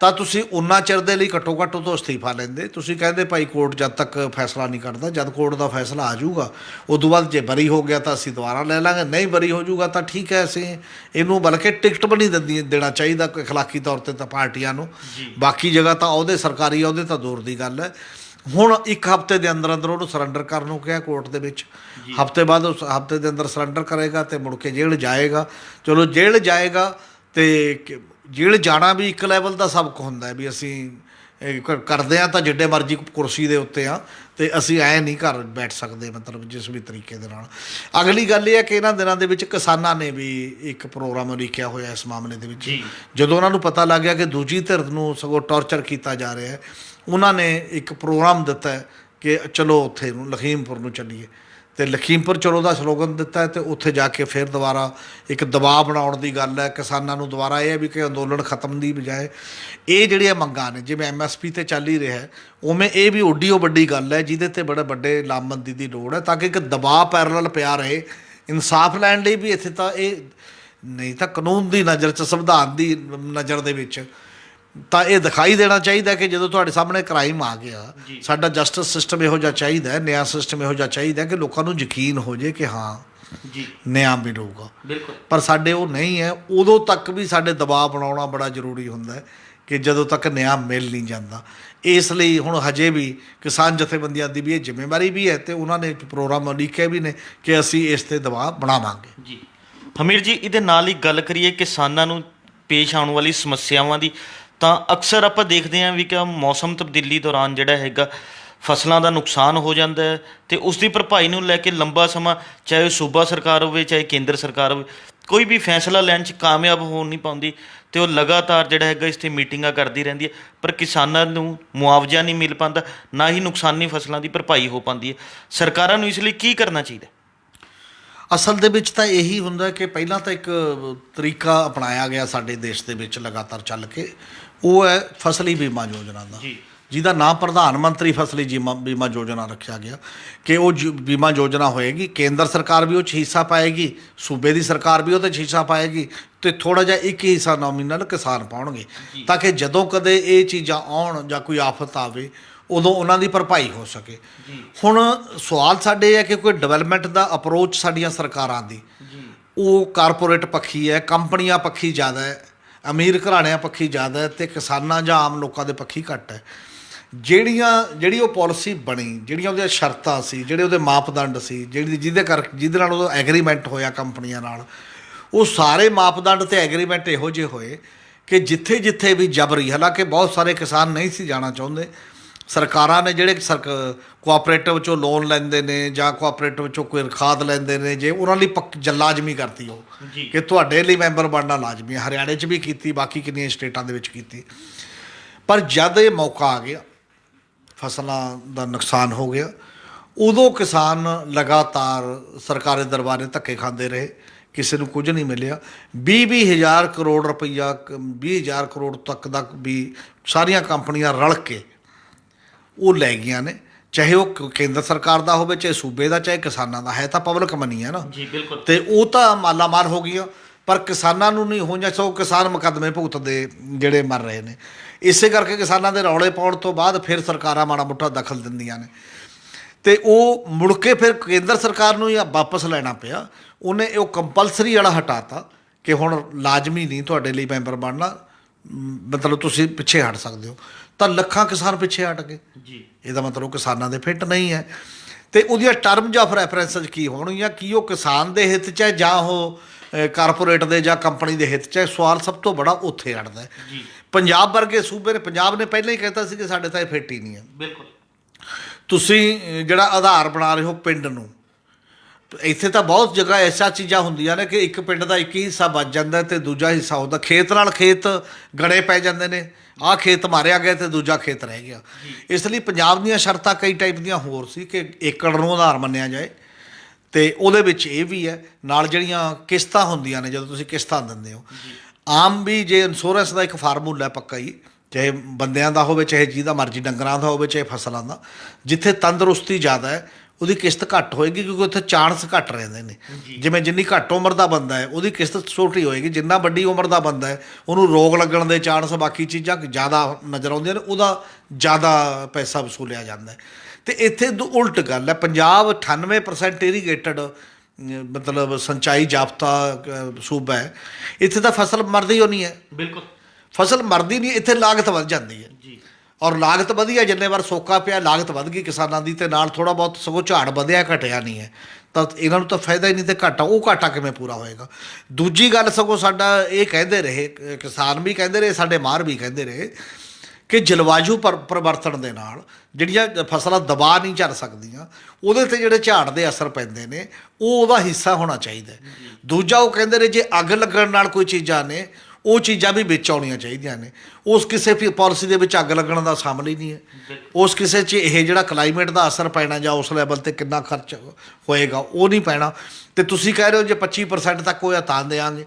ਤਾਂ ਤੁਸੀਂ ਉਨਾ ਚਿਰ ਦੇ ਲਈ ਘੱਟੋ ਘੱਟ ਤੋਂ ਅਸਤੀਫਾ ਲੈਂਦੇ। ਤੁਸੀਂ ਕਹਿੰਦੇ ਭਾਈ ਕੋਰਟ ਜਦ ਤੱਕ ਫੈਸਲਾ ਨਹੀਂ ਕਰਦਾ, ਜਦ ਕੋਰਟ ਦਾ ਫੈਸਲਾ ਆ ਜਾਊਗਾ ਉਦੋਂ ਬਾਅਦ ਜੇ ਬਰੀ ਹੋ ਗਿਆ ਤਾਂ ਅਸੀਂ ਦੁਬਾਰਾ ਲੈ ਲਾਂਗੇ, ਨਹੀਂ ਬਰੀ ਹੋ ਜਾਊਗਾ ਤਾਂ ਠੀਕ ਹੈ, ਅਸੀਂ ਇਹਨੂੰ ਬਲਕਿ ਟਿਕਟ ਵੀ ਨਹੀਂ ਦੇਣਾ ਚਾਹੀਦਾ ਅਖਲਾਕੀ ਤੌਰ 'ਤੇ ਤਾਂ ਪਾਰਟੀਆਂ ਨੂੰ। ਬਾਕੀ ਜਗ੍ਹਾ ਤਾਂ ਉਹਦੇ ਸਰਕਾਰੀ ਉਹਦੇ ਤਾਂ ਦੂਰ ਦੀ ਗੱਲ ਹੈ। ਹੁਣ 1 ਹਫ਼ਤੇ ਦੇ ਅੰਦਰ ਅੰਦਰ ਉਹਨੂੰ ਸਰੈਂਡਰ ਕਰਨ ਨੂੰ ਕਿਹਾ ਕੋਰਟ ਦੇ ਵਿੱਚ, ਹਫ਼ਤੇ ਬਾਅਦ ਉਸ ਹਫ਼ਤੇ ਦੇ ਅੰਦਰ ਸਰੈਂਡਰ ਕਰੇਗਾ ਅਤੇ ਮੁੜ ਕੇ ਜੇਲ੍ਹ ਜਾਏਗਾ। ਚਲੋ ਜੇਲ੍ਹ ਜਾਏਗਾ ਅਤੇ ਜੇਲ੍ਹ ਜਾਣਾ ਵੀ ਇੱਕ ਲੈਵਲ ਦਾ ਸਬਕ ਹੁੰਦਾ ਵੀ ਅਸੀਂ ਕਰਦੇ ਹਾਂ ਤਾਂ ਜਿੱਡੇ ਮਰਜ਼ੀ ਕੁਰਸੀ ਦੇ ਉੱਤੇ ਆ, ਅਤੇ ਅਸੀਂ ਐਂ ਨਹੀਂ ਘਰ ਬੈਠ ਸਕਦੇ, ਮਤਲਬ ਜਿਸ ਵੀ ਤਰੀਕੇ ਦੇ ਨਾਲ। ਅਗਲੀ ਗੱਲ ਇਹ ਹੈ ਕਿ ਇਹਨਾਂ ਦਿਨਾਂ ਦੇ ਵਿੱਚ ਕਿਸਾਨਾਂ ਨੇ ਵੀ ਇੱਕ ਪ੍ਰੋਗਰਾਮ ਉਲੀਕਿਆ ਹੋਇਆ ਇਸ ਮਾਮਲੇ ਦੇ ਵਿੱਚ। ਜਦੋਂ ਉਹਨਾਂ ਨੂੰ ਪਤਾ ਲੱਗ ਗਿਆ ਕਿ ਦੂਜੀ ਧਿਰ ਨੂੰ ਸਗੋਂ ਟੌਰਚਰ ਕੀਤਾ ਜਾ ਰਿਹਾ ਹੈ, ਉਹਨਾਂ ਨੇ ਇੱਕ ਪ੍ਰੋਗਰਾਮ ਦਿੱਤਾ ਹੈ ਕਿ ਚਲੋ ਉੱਥੇ ਨੂੰ ਲਖੀਮਪੁਰ ਨੂੰ ਚੱਲੀਏ, ਅਤੇ ਲਖੀਮਪੁਰ ਚਲੋ ਦਾ ਸਲੋਗਨ ਦਿੱਤਾ ਹੈ। ਅਤੇ ਉੱਥੇ ਜਾ ਕੇ ਫਿਰ ਦੁਬਾਰਾ ਇੱਕ ਦਬਾਅ ਬਣਾਉਣ ਦੀ ਗੱਲ ਹੈ ਕਿਸਾਨਾਂ ਨੂੰ। ਦੁਬਾਰਾ ਇਹ ਹੈ ਵੀ ਕਿ ਅੰਦੋਲਨ ਖਤਮ ਦੀ ਬਜਾਏ ਇਹ ਜਿਹੜੀਆਂ ਮੰਗਾਂ ਨੇ, ਜਿਵੇਂ MSP 'ਤੇ ਚੱਲ ਹੀ ਰਿਹਾ, ਉਵੇਂ ਇਹ ਵੀ ਓਡੀ ਓ ਵੱਡੀ ਗੱਲ ਹੈ ਜਿਹਦੇ 'ਤੇ ਬੜੇ ਵੱਡੇ ਲਾਮਬੰਦੀ ਦੀ ਲੋੜ ਹੈ, ਤਾਂ ਕਿ ਇੱਕ ਦਬਾਅ ਪੈਰਲਲ ਪਿਆ ਰਹੇ ਇਨਸਾਫ ਲੈਣ ਲਈ ਵੀ। ਇੱਥੇ ਤਾਂ ਇਹ ਨਹੀਂ ਤਾਂ ਕਾਨੂੰਨ ਦੀ ਨਜ਼ਰ 'ਚ, ਸੰਵਿਧਾਨ ਦੀ ਨਜ਼ਰ ਦੇ ਵਿੱਚ ਤਾਂ ਇਹ ਦਿਖਾਈ ਦੇਣਾ ਚਾਹੀਦਾ ਕਿ ਜਦੋਂ ਤੁਹਾਡੇ ਸਾਹਮਣੇ ਕ੍ਰਾਈਮ ਆ ਗਿਆ, ਸਾਡਾ ਜਸਟਿਸ ਸਿਸਟਮ ਇਹੋ ਜਿਹਾ ਚਾਹੀਦਾ, ਨਿਆਂ ਸਿਸਟਮ ਇਹੋ ਜਿਹਾ ਚਾਹੀਦਾ ਕਿ ਲੋਕਾਂ ਨੂੰ ਯਕੀਨ ਹੋ ਜੇ ਕਿ ਹਾਂ ਨਿਆਂ ਮਿਲੂਗਾ। ਪਰ ਸਾਡੇ ਉਹ ਨਹੀਂ ਹੈ। ਉਦੋਂ ਤੱਕ ਵੀ ਸਾਡੇ ਦਬਾਅ ਬਣਾਉਣਾ ਬੜਾ ਜ਼ਰੂਰੀ ਹੁੰਦਾ ਹੈ ਕਿ ਜਦੋਂ ਤੱਕ ਨਿਆਂ ਮਿਲ ਨਹੀਂ ਜਾਂਦਾ। ਇਸ ਲਈ ਹੁਣ ਹਜੇ ਵੀ ਕਿਸਾਨ ਜਥੇਬੰਦੀਆਂ ਦੀ ਵੀ ਇਹ ਜ਼ਿੰਮੇਵਾਰੀ ਵੀ ਹੈ, ਅਤੇ ਉਹਨਾਂ ਨੇ ਪ੍ਰੋਗਰਾਮ ਉਲੀਕੇ ਵੀ ਨੇ ਕਿ ਅਸੀਂ ਇਸ 'ਤੇ ਦਬਾਅ ਬਣਾਵਾਂਗੇ। ਜੀ ਹਮੀਰ ਜੀ, ਇਹਦੇ ਨਾਲ ਹੀ ਗੱਲ ਕਰੀਏ ਕਿਸਾਨਾਂ ਨੂੰ ਪੇਸ਼ ਆਉਣ ਵਾਲੀ ਸਮੱਸਿਆਵਾਂ ਦੀ, ਤਾਂ ਅਕਸਰ ਆਪਾਂ ਦੇਖਦੇ ਹਾਂ ਵੀ ਕਿ ਮੌਸਮ ਤਬਦੀਲੀ ਦੌਰਾਨ ਜਿਹੜਾ ਹੈਗਾ ਫਸਲਾਂ ਦਾ ਨੁਕਸਾਨ ਹੋ ਜਾਂਦਾ ਹੈ, ਅਤੇ ਉਸ ਦੀ ਭਰਪਾਈ ਨੂੰ ਲੈ ਕੇ ਲੰਬਾ ਸਮਾਂ ਚਾਹੇ ਸੂਬਾ ਸਰਕਾਰ ਹੋਵੇ ਚਾਹੇ ਕੇਂਦਰ ਸਰਕਾਰ ਹੋਵੇ, ਕੋਈ ਵੀ ਫੈਸਲਾ ਲੈਣ 'ਚ ਕਾਮਯਾਬ ਹੋ ਨਹੀਂ ਪਾਉਂਦੀ, ਅਤੇ ਉਹ ਲਗਾਤਾਰ ਜਿਹੜਾ ਹੈਗਾ ਇਸ 'ਤੇ ਮੀਟਿੰਗਾਂ ਕਰਦੀ ਰਹਿੰਦੀ ਹੈ, ਪਰ ਕਿਸਾਨਾਂ ਨੂੰ ਮੁਆਵਜ਼ਾ ਨਹੀਂ ਮਿਲ ਪਾਉਂਦਾ, ਨਾ ਹੀ ਨੁਕਸਾਨੀ ਫਸਲਾਂ ਦੀ ਭਰਪਾਈ ਹੋ ਪਾਉਂਦੀ ਹੈ। ਸਰਕਾਰਾਂ ਨੂੰ ਇਸ ਲਈ ਕੀ ਕਰਨਾ ਚਾਹੀਦਾ? ਅਸਲ ਦੇ ਵਿੱਚ ਤਾਂ ਇਹੀ ਹੁੰਦਾ ਕਿ ਪਹਿਲਾਂ ਤਾਂ ਇੱਕ ਤਰੀਕਾ ਅਪਣਾਇਆ ਗਿਆ ਸਾਡੇ ਦੇਸ਼ ਦੇ ਵਿੱਚ ਲਗਾਤਾਰ ਚੱਲ ਕੇ, ਉਹ ਹੈ ਫਸਲੀ ਬੀਮਾ ਯੋਜਨਾ ਦਾ, ਜਿਹਦਾ ਨਾਮ ਪ੍ਰਧਾਨ ਮੰਤਰੀ ਫਸਲੀ ਬੀਮਾ ਯੋਜਨਾ ਰੱਖਿਆ ਗਿਆ। ਕਿ ਉਹ ਬੀਮਾ ਯੋਜਨਾ ਹੋਏਗੀ, ਕੇਂਦਰ ਸਰਕਾਰ ਵੀ ਉਹ 'ਚ ਹਿੱਸਾ ਪਾਏਗੀ, ਸੂਬੇ ਦੀ ਸਰਕਾਰ ਵੀ ਉਹਦੇ 'ਚ ਹਿੱਸਾ ਪਾਏਗੀ, ਅਤੇ ਥੋੜ੍ਹਾ ਜਿਹਾ ਇੱਕ ਹਿੱਸਾ ਨੋਮੀਨਲ ਕਿਸਾਨ ਪਾਉਣਗੇ, ਤਾਂ ਕਿ ਜਦੋਂ ਕਦੇ ਇਹ ਚੀਜ਼ਾਂ ਆਉਣ ਜਾਂ ਕੋਈ ਆਫਤ ਆਵੇ ਉਦੋਂ ਉਹਨਾਂ ਦੀ ਭਰਪਾਈ ਹੋ ਸਕੇ। ਹੁਣ ਸਵਾਲ ਸਾਡੇ ਇਹ ਹੈ ਕਿ ਕੋਈ ਡਿਵੈਲਪਮੈਂਟ ਦਾ ਅਪਰੋਚ ਸਾਡੀਆਂ ਸਰਕਾਰਾਂ ਦੀ ਉਹ ਕਾਰਪੋਰੇਟ ਪੱਖੀ ਹੈ, ਕੰਪਨੀਆਂ ਪੱਖੀ ਜ਼ਿਆਦਾ ਹੈ, ਅਮੀਰ ਘਰਾਣਿਆਂ ਪੱਖੀ ਜ਼ਿਆਦਾ ਹੈ, ਅਤੇ ਕਿਸਾਨਾਂ ਜਾਂ ਆਮ ਲੋਕਾਂ ਦੇ ਪੱਖੀ ਘੱਟ ਹੈ। ਜਿਹੜੀ ਉਹ ਪਾਲਿਸੀ ਬਣੀ, ਜਿਹੜੀਆਂ ਉਹਦੀਆਂ ਸ਼ਰਤਾਂ ਸੀ, ਜਿਹੜੇ ਉਹਦੇ ਮਾਪਦੰਡ ਸੀ, ਜਿਹਦੇ ਨਾਲ ਉਹਦਾ ਐਗਰੀਮੈਂਟ ਹੋਇਆ ਕੰਪਨੀਆਂ ਨਾਲ, ਉਹ ਸਾਰੇ ਮਾਪਦੰਡ ਅਤੇ ਐਗਰੀਮੈਂਟ ਇਹੋ ਜਿਹੇ ਹੋਏ ਕਿ ਜਿੱਥੇ ਜਿੱਥੇ ਵੀ ਜਬਰੀ, ਹਾਲਾਂਕਿ ਬਹੁਤ ਸਾਰੇ ਕਿਸਾਨ ਨਹੀਂ ਸੀ ਜਾਣਾ ਚਾਹੁੰਦੇ, ਸਰਕਾਰਾਂ ਨੇ ਜਿਹੜੇ ਕੋਆਪਰੇਟਿਵ 'ਚੋਂ ਲੋਨ ਲੈਂਦੇ ਨੇ ਜਾਂ ਕੋਆਪਰੇਟਿਵ 'ਚੋਂ ਕੋਈ ਖਾਦ ਲੈਂਦੇ ਨੇ, ਜੇ ਉਹਨਾਂ ਲਈ ਲਾਜ਼ਮੀ ਕਰਤੀ ਉਹ ਕਿ ਤੁਹਾਡੇ ਲਈ ਮੈਂਬਰ ਬਣਨਾ ਲਾਜ਼ਮੀ ਹੈ। ਹਰਿਆਣੇ 'ਚ ਵੀ ਕੀਤੀ, ਬਾਕੀ ਕਿੰਨੀਆਂ ਸਟੇਟਾਂ ਦੇ ਵਿੱਚ ਕੀਤੀ। ਪਰ ਜਦ ਇਹ ਮੌਕਾ ਆ ਗਿਆ, ਫਸਲਾਂ ਦਾ ਨੁਕਸਾਨ ਹੋ ਗਿਆ, ਉਦੋਂ ਕਿਸਾਨ ਲਗਾਤਾਰ ਸਰਕਾਰੀ ਦਰਬਾਰੇ ਧੱਕੇ ਖਾਂਦੇ ਰਹੇ, ਕਿਸੇ ਨੂੰ ਕੁਝ ਨਹੀਂ ਮਿਲਿਆ। 20,000 ਕਰੋੜ ਰੁਪਈਆ, 20,000 ਕਰੋੜ ਤੱਕ ਦਾ ਵੀ ਸਾਰੀਆਂ ਕੰਪਨੀਆਂ ਰਲ ਕੇ ਉਹ ਲੈ ਗਈਆਂ ਨੇ, ਚਾਹੇ ਉਹ ਕੇਂਦਰ ਸਰਕਾਰ ਦਾ ਹੋਵੇ, ਚਾਹੇ ਸੂਬੇ ਦਾ, ਚਾਹੇ ਕਿਸਾਨਾਂ ਦਾ, ਹੈ ਤਾਂ ਪਬਲਿਕ ਮਨੀ ਹੈ ਨਾ। ਅਤੇ ਉਹ ਤਾਂ ਮਾਲਾ ਮਾਲ ਹੋ ਗਈਆਂ, ਪਰ ਕਿਸਾਨਾਂ ਨੂੰ ਨਹੀਂ ਹੋਈਆਂ। ਸੋ ਕਿਸਾਨ ਮੁਕੱਦਮੇ ਭੁਗਤਦੇ ਜਿਹੜੇ ਮਰ ਰਹੇ ਨੇ। ਇਸੇ ਕਰਕੇ ਕਿਸਾਨਾਂ ਦੇ ਰੌਲੇ ਪਾਉਣ ਤੋਂ ਬਾਅਦ ਫਿਰ ਸਰਕਾਰਾਂ ਮਾੜਾ ਮੋਟਾ ਦਖਲ ਦਿੰਦੀਆਂ ਨੇ, ਅਤੇ ਉਹ ਮੁੜ ਕੇ ਫਿਰ ਕੇਂਦਰ ਸਰਕਾਰ ਨੂੰ ਵਾਪਸ ਲੈਣਾ ਪਿਆ। ਉਹਨੇ ਉਹ ਕੰਪਲਸਰੀ ਵਾਲਾ ਹਟਾਤਾ ਕਿ ਹੁਣ ਲਾਜ਼ਮੀ ਨਹੀਂ ਤੁਹਾਡੇ ਲਈ ਮੈਂਬਰ ਬਣਨਾ, ਮਤਲਬ ਤੁਸੀਂ ਪਿੱਛੇ ਹਟ ਸਕਦੇ ਹੋ। ਤਾਂ ਲੱਖਾਂ ਕਿਸਾਨ ਪਿੱਛੇ ਹਟ ਗਏ। ਇਹਦਾ ਮਤਲਬ ਕਿਸਾਨਾਂ ਦੇ ਫਿੱਟ ਨਹੀਂ ਹੈ। ਅਤੇ ਉਹਦੀਆਂ ਟਰਮਜ਼ ਆਫ ਰੈਫਰੈਂਸਿਸ ਕੀ ਹੋਣਗੀਆਂ? ਕੀ ਉਹ ਕਿਸਾਨ ਦੇ ਹਿੱਤ 'ਚ ਹੈ ਜਾਂ ਉਹ ਕਾਰਪੋਰੇਟ ਦੇ ਜਾਂ ਕੰਪਨੀ ਦੇ ਹਿੱਤ 'ਚ ਹੈ। ਸਵਾਲ ਸਭ ਤੋਂ ਬੜਾ ਉੱਥੇ ਅੜਦਾ ਹੈ। ਜੀ ਪੰਜਾਬ ਵਰਗੇ ਸੂਬੇ ਨੇ, ਪੰਜਾਬ ਨੇ ਪਹਿਲਾਂ ਹੀ ਕਹਿਤਾ ਸੀ ਕਿ ਸਾਡੇ ਤਾਂ ਇਹ ਫਿੱਟ ਹੀ ਨਹੀਂ ਹੈ। ਬਿਲਕੁਲ। ਤੁਸੀਂ ਜਿਹੜਾ ਆਧਾਰ ਬਣਾ ਰਹੇ ਹੋ ਪਿੰਡ ਨੂੰ, ਇੱਥੇ ਤਾਂ ਬਹੁਤ ਜਗ੍ਹਾ ਐਸਾ ਚੀਜ਼ਾਂ ਹੁੰਦੀਆਂ ਨੇ ਕਿ ਇੱਕ ਪਿੰਡ ਦਾ ਇੱਕ ਹੀ ਹਿੱਸਾ ਬਚ ਜਾਂਦਾ ਤੇ ਦੂਜਾ ਹਿੱਸਾ ਹੁੰਦਾ, ਖੇਤ ਨਾਲ ਖੇਤ ਗੜੇ ਪੈ ਜਾਂਦੇ ਨੇ, ਆਹ ਖੇਤ ਮਾਰਿਆ ਗਿਆ ਤੇ ਦੂਜਾ ਖੇਤ ਰਹਿ ਗਿਆ। ਇਸ ਲਈ ਪੰਜਾਬ ਦੀਆਂ ਸ਼ਰਤਾਂ ਕਈ ਟਾਈਪ ਦੀਆਂ ਹੋਰ ਸੀ ਕਿ ਏਕੜ ਨੂੰ ਆਧਾਰ ਮੰਨਿਆ ਜਾਏ, ਤੇ ਉਹਦੇ ਵਿੱਚ ਇਹ ਵੀ ਹੈ ਨਾਲ ਜਿਹੜੀਆਂ ਕਿਸ਼ਤਾਂ ਹੁੰਦੀਆਂ ਨੇ, ਜਦੋਂ ਤੁਸੀਂ ਕਿਸ਼ਤਾਂ ਦਿੰਦੇ ਹੋ ਆਮ ਵੀ ਜੇ ਇੰਸ਼ੋਰੈਂਸ ਦਾ ਇੱਕ ਫਾਰਮੂਲਾ ਪੱਕਾ ਹੀ, ਚਾਹੇ ਬੰਦਿਆਂ ਦਾ ਹੋਵੇ ਚਾਹੇ ਜਿਹਦਾ ਮਰਜ਼ੀ ਡੰਗਰਾਂ ਦਾ ਹੋਵੇ ਚਾਹੇ ਫਸਲਾਂ ਦਾ, ਜਿੱਥੇ ਤੰਦਰੁਸਤੀ ਜ਼ਿਆਦਾ ਹੈ ਉਹਦੀ ਕਿਸ਼ਤ ਘੱਟ ਹੋਏਗੀ ਕਿਉਂਕਿ ਉੱਥੇ ਚਾਂਸ ਘੱਟ ਰਹਿੰਦੇ ਨੇ। ਜਿਵੇਂ ਜਿੰਨੀ ਘੱਟ ਉਮਰ ਦਾ ਬੰਦਾ ਹੈ ਉਹਦੀ ਕਿਸ਼ਤ ਛੋਟੀ ਹੋਏਗੀ, ਜਿੰਨਾ ਵੱਡੀ ਉਮਰ ਦਾ ਬੰਦਾ ਹੈ ਉਹਨੂੰ ਰੋਗ ਲੱਗਣ ਦੇ ਚਾਂਸ, ਬਾਕੀ ਚੀਜ਼ਾਂ ਜ਼ਿਆਦਾ ਨਜ਼ਰ ਆਉਂਦੀਆਂ ਨੇ, ਉਹਦਾ ਜ਼ਿਆਦਾ ਪੈਸਾ ਵਸੂਲਿਆ ਜਾਂਦਾ ਹੈ। ਤੇ ਇੱਥੇ ਉਲਟ ਗੱਲ ਹੈ, ਪੰਜਾਬ 98% ਇਰੀਗੇਟਡ ਮਤਲਬ ਸਿੰਚਾਈ ਜਾਬਤਾ ਸੂਬਾ ਹੈ, ਇੱਥੇ ਤਾਂ ਫਸਲ ਮਰਦੀ ਹੋ ਨਹੀਂ ਹੈ। ਬਿਲਕੁਲ ਫਸਲ ਮਰਦੀ ਨਹੀਂ, ਇੱਥੇ ਲਾਗਤ ਵੱਧ ਜਾਂਦੀ ਹੈ ਜੀ। ਔਰ ਲਾਗਤ ਵਧੀ ਹੈ, ਜਿੰਨੇ ਵਾਰ ਸੋਕਾ ਪਿਆ ਲਾਗਤ ਵੱਧ ਗਈ ਕਿਸਾਨਾਂ ਦੀ, ਤੇ ਨਾਲ ਥੋੜ੍ਹਾ ਬਹੁਤ ਸਗੋਂ ਝਾੜ ਵਧਿਆ ਘਟਿਆ ਨਹੀਂ ਹੈ, ਤਾਂ ਇਹਨਾਂ ਨੂੰ ਤਾਂ ਫਾਇਦਾ ਹੀ ਨਹੀਂ, ਤੇ ਘਾਟਾ, ਉਹ ਘਾਟਾ ਕਿਵੇਂ ਪੂਰਾ ਹੋਏਗਾ। ਦੂਜੀ ਗੱਲ ਸਗੋਂ ਸਾਡਾ ਇਹ ਕਹਿੰਦੇ ਰਹੇ, ਕਿਸਾਨ ਵੀ ਕਹਿੰਦੇ ਰਹੇ, ਸਾਡੇ ਮਾਹਰ ਵੀ ਕਹਿੰਦੇ ਰਹੇ ਕਿ ਜਲਵਾਯੂ ਪਰਿਵਰਤਨ ਦੇ ਨਾਲ ਜਿਹੜੀਆਂ ਫਸਲਾਂ ਦਬਾ ਨਹੀਂ ਝੱਲ ਸਕਦੀਆਂ, ਉਹਦੇ 'ਤੇ ਜਿਹੜੇ ਝਾੜ ਦੇ ਅਸਰ ਪੈਂਦੇ ਨੇ ਉਹ ਉਹਦਾ ਹਿੱਸਾ ਹੋਣਾ ਚਾਹੀਦਾ। ਦੂਜਾ ਉਹ ਕਹਿੰਦੇ ਨੇ ਜੇ ਅੱਗ ਲੱਗਣ ਨਾਲ ਕੋਈ ਚੀਜ਼ਾਂ ਨੇ ਉਹ ਚੀਜ਼ਾਂ ਵੀ ਵਿੱਚ ਆਉਣੀਆਂ ਚਾਹੀਦੀਆਂ ਨੇ। ਉਸ ਕਿਸੇ ਪਾਲਿਸੀ ਦੇ ਵਿੱਚ ਅੱਗ ਲੱਗਣ ਦਾ ਸ਼ਾਮਲ ਹੀ ਨਹੀਂ ਹੈ। ਉਸ ਕਿਸੇ 'ਚ ਇਹ ਜਿਹੜਾ ਕਲਾਈਮੇਟ ਦਾ ਅਸਰ ਪੈਣਾ ਜਾਂ ਉਸ ਲੈਵਲ 'ਤੇ ਕਿੰਨਾ ਖਰਚ ਹੋਏਗਾ ਉਹ ਨਹੀਂ ਪੈਣਾ। ਅਤੇ ਤੁਸੀਂ ਕਹਿ ਰਹੇ ਹੋ ਜੇ 25% ਤੱਕ ਹੋਇਆ ਤਾਂ ਦਿਆਂਗੇ,